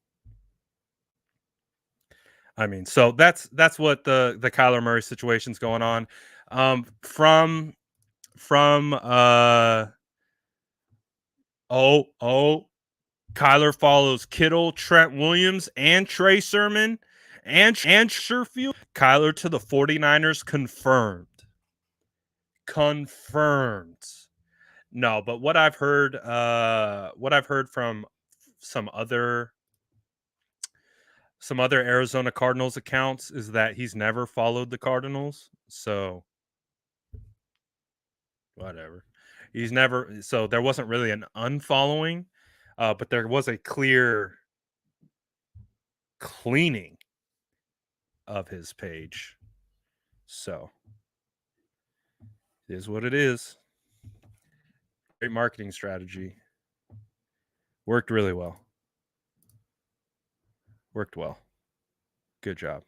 I mean, so that's what the Kyler Murray situation's going on. From Kyler follows Kittle, Trent Williams, and Trey Sermon and Sherfield. Kyler to the 49ers confirmed. Confirmed. No, but what I've heard from some other Arizona Cardinals accounts is that he's never followed the Cardinals. So whatever. He's never, so there wasn't really an unfollowing, but there was a clear cleaning of his page. So it is what it is. Great marketing strategy. Worked really well. Worked well. Good job.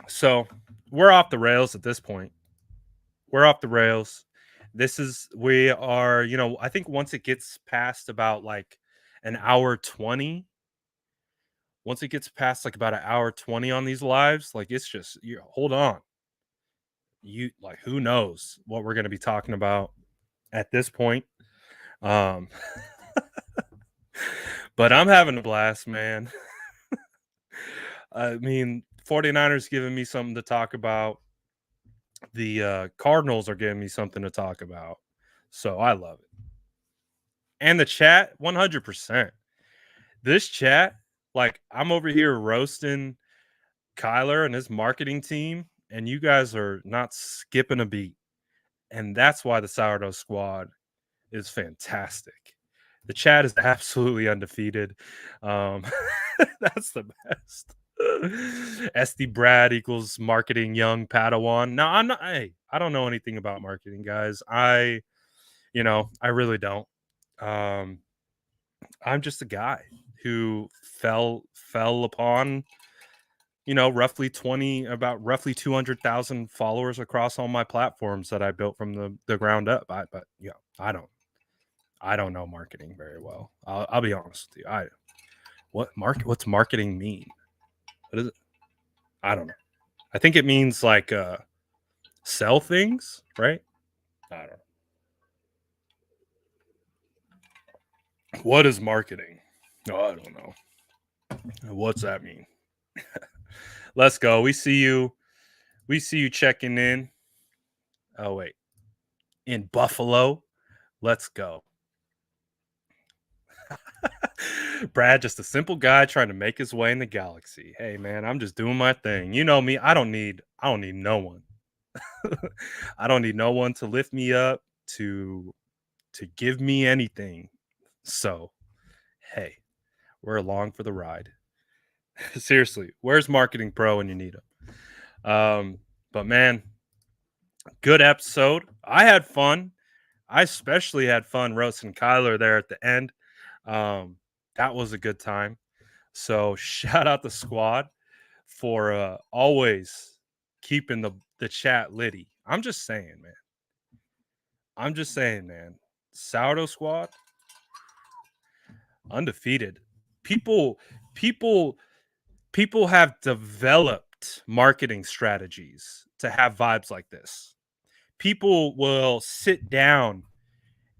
So we're off the rails at this point. We're off the rails. We are, I think once it gets past about like an hour 20, once it gets past like about an hour 20 on these lives, like it's just, hold on. Who knows what we're going to be talking about at this point. But I'm having a blast, man. I mean, 49ers giving me something to talk about. The Cardinals are giving me something to talk about. So I love it. And the chat, 100%. This chat, like I'm over here roasting Kyler and his marketing team, and you guys are not skipping a beat. And that's why the Sourdough Squad is fantastic. The chat is absolutely undefeated. Um, that's the best. SD Brad equals marketing young Padawan. No, I'm not. Hey, I don't know anything about marketing, guys. I really don't. Um, I'm just a guy who fell upon roughly 200,000 followers across all my platforms that I built from the ground up. But I don't know marketing very well. I'll be honest with you. What's marketing mean? What is it? I don't know. I think it means like sell things, right? I don't know. What is marketing? Oh, I don't know. What's that mean? Let's go. We see you. We see you checking in. Oh wait, in Buffalo. Let's go. Brad, just a simple guy trying to make his way in the galaxy. Hey man, I'm just doing my thing. You know me. I don't need no one. I don't need no one to lift me up to give me anything. So, hey, we're along for the ride. Seriously, where's Marketing Pro when you need him? But man, good episode. I had fun. I especially had fun roasting Kyler there at the end. That was a good time. So shout out the squad for always keeping the chat litty. I'm just saying, man. Sourdough squad undefeated. People people people have developed marketing strategies to have vibes like this. People will sit down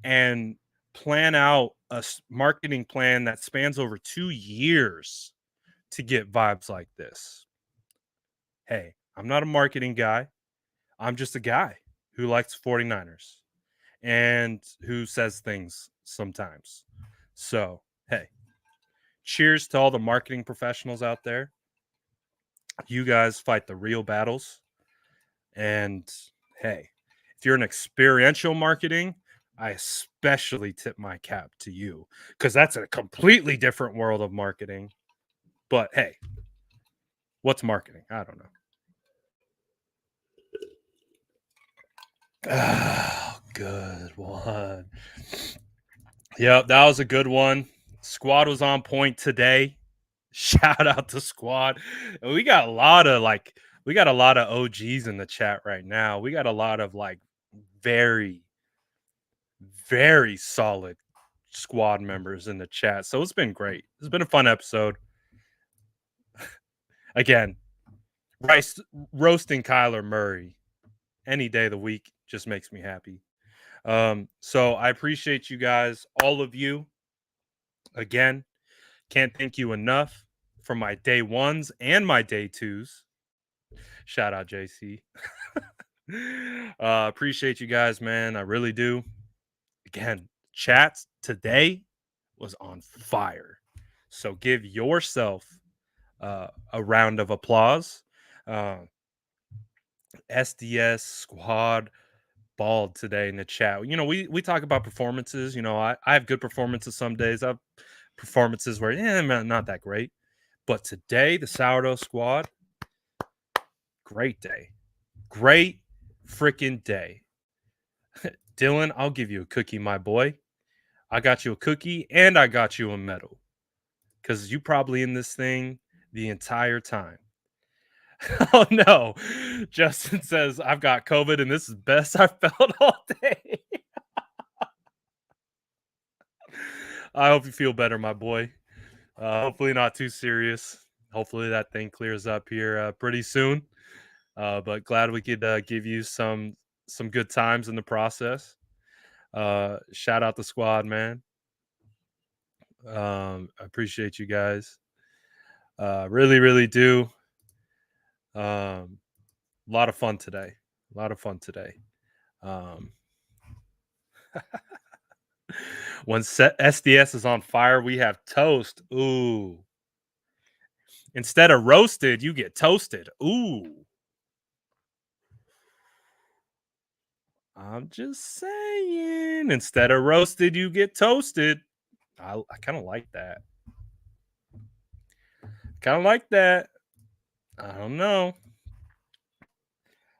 and plan out a marketing plan that spans over 2 years to get vibes like this. Hey, I'm not a marketing guy. I'm just a guy who likes 49ers and who says things sometimes. So, hey, cheers to all the marketing professionals out there. You guys fight the real battles. And hey, if you're an experiential marketing, I especially tip my cap to you because that's a completely different world of marketing. But hey, what's marketing? I don't know. Oh, good one. Yep, that was a good one. Squad was on point today. Shout out to squad. We got a lot of OGs in the chat right now. We got a lot of very, very solid squad members in the chat. So it's been great. It's been a fun episode. Again, roasting Kyler Murray any day of the week just makes me happy. So I appreciate you guys, all of you. Again, can't thank you enough for my day ones and my day twos. Shout out JC. Appreciate you guys, man. I really do. Again, chats today was on fire. So give yourself a round of applause. SDS squad balled today in the chat. We talk about performances. I have good performances some days. I have performances where not that great. But today, the Sourdough Squad, great day. Great freaking day. Dylan, I'll give you a cookie, my boy. I got you a cookie and I got you a medal. Because you probably in this thing the entire time. Oh no. Justin says, I've got COVID and this is best I've felt all day. I hope you feel better, my boy. Hopefully not too serious. Hopefully that thing clears up here pretty soon. But glad we could give you some good times in the process. Shout out the squad, man. I appreciate you guys. Really, really do. A lot of fun today. When SDS is on fire, we have toast. Ooh. Instead of roasted, you get toasted. Ooh. I'm just saying. Instead of roasted, you get toasted. I kind of like that. Kind of like that. I don't know.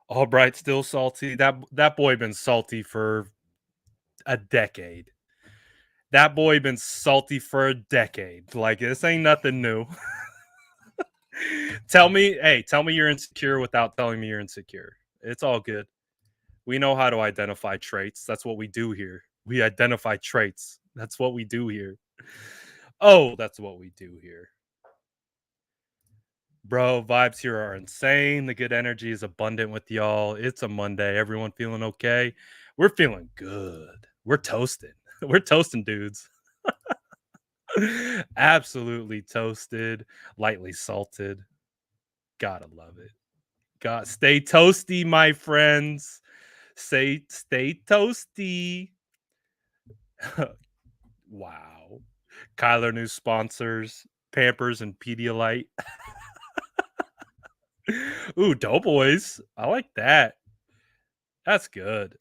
Albright still salty. That boy been salty for a decade. That boy been salty for a decade. Like this ain't nothing new. Tell me you're insecure without telling me you're insecure. It's all good. We know how to identify traits. That's what we do here. We identify traits. That's what we do here. Oh, that's what we do here. Bro, vibes here are insane. The good energy is abundant with y'all. It's a Monday. Everyone feeling okay? We're feeling good. We're toasting. We're toasting dudes. Absolutely toasted, lightly salted. Gotta love it. God, stay toasty, my friends. Stay toasty. Wow. Kyler new sponsors, Pampers and Pedialyte. Ooh, Doughboys. I like that. That's good.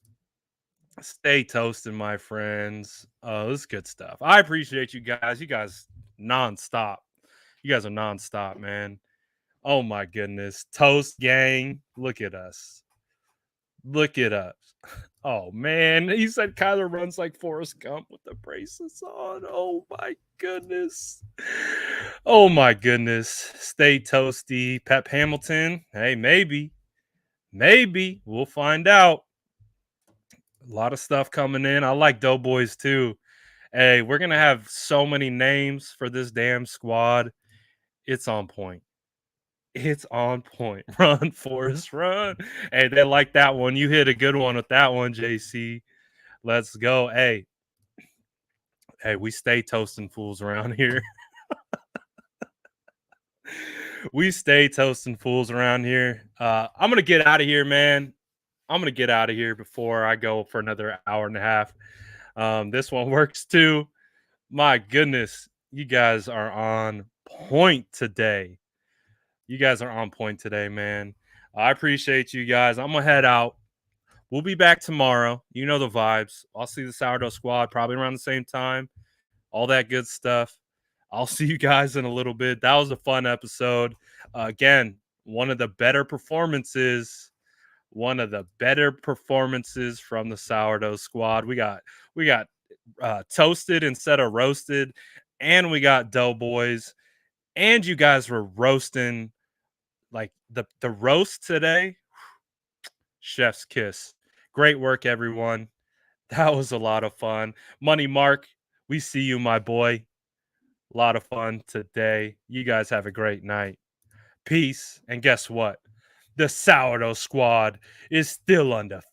Stay toasting, my friends. Oh, this is good stuff. I appreciate you guys. You guys nonstop. You guys are nonstop, man. Oh my goodness. Toast gang. Look at us. Look at us. Oh man. He said Kyler runs like Forrest Gump with the bracelets on. Oh my goodness. Oh my goodness. Stay toasty. Pep Hamilton. Hey, maybe. Maybe. We'll find out. A lot of stuff coming in. I like Doughboys too. Hey, we're gonna have so many names for this damn squad. It's on point. It's on point. Run, Forrest, run. Hey, they like that one. You hit a good one with that one, JC. Let's go. Hey, we stay toasting fools around here. We stay toasting fools around here. I'm gonna get out of here, man. I'm gonna get out of here before I go for another hour and a half. This one works too. My goodness, you guys are on point today. You guys are on point today, man. I appreciate you guys. I'm gonna head out. We'll be back tomorrow. You know the vibes. I'll see the Sourdough Squad probably around the same time. All that good stuff. I'll see you guys in a little bit. That was a fun episode. Again, one of the better performances. One of the better performances from the Sourdough Squad. We got toasted instead of roasted, and we got Doughboys, and you guys were roasting like the roast today. Chef's kiss. Great work, everyone. That was a lot of fun. Money Mark, we see you, my boy. A lot of fun today. You guys have a great night. Peace. And guess what? The Sourdough Squad is still undefeated.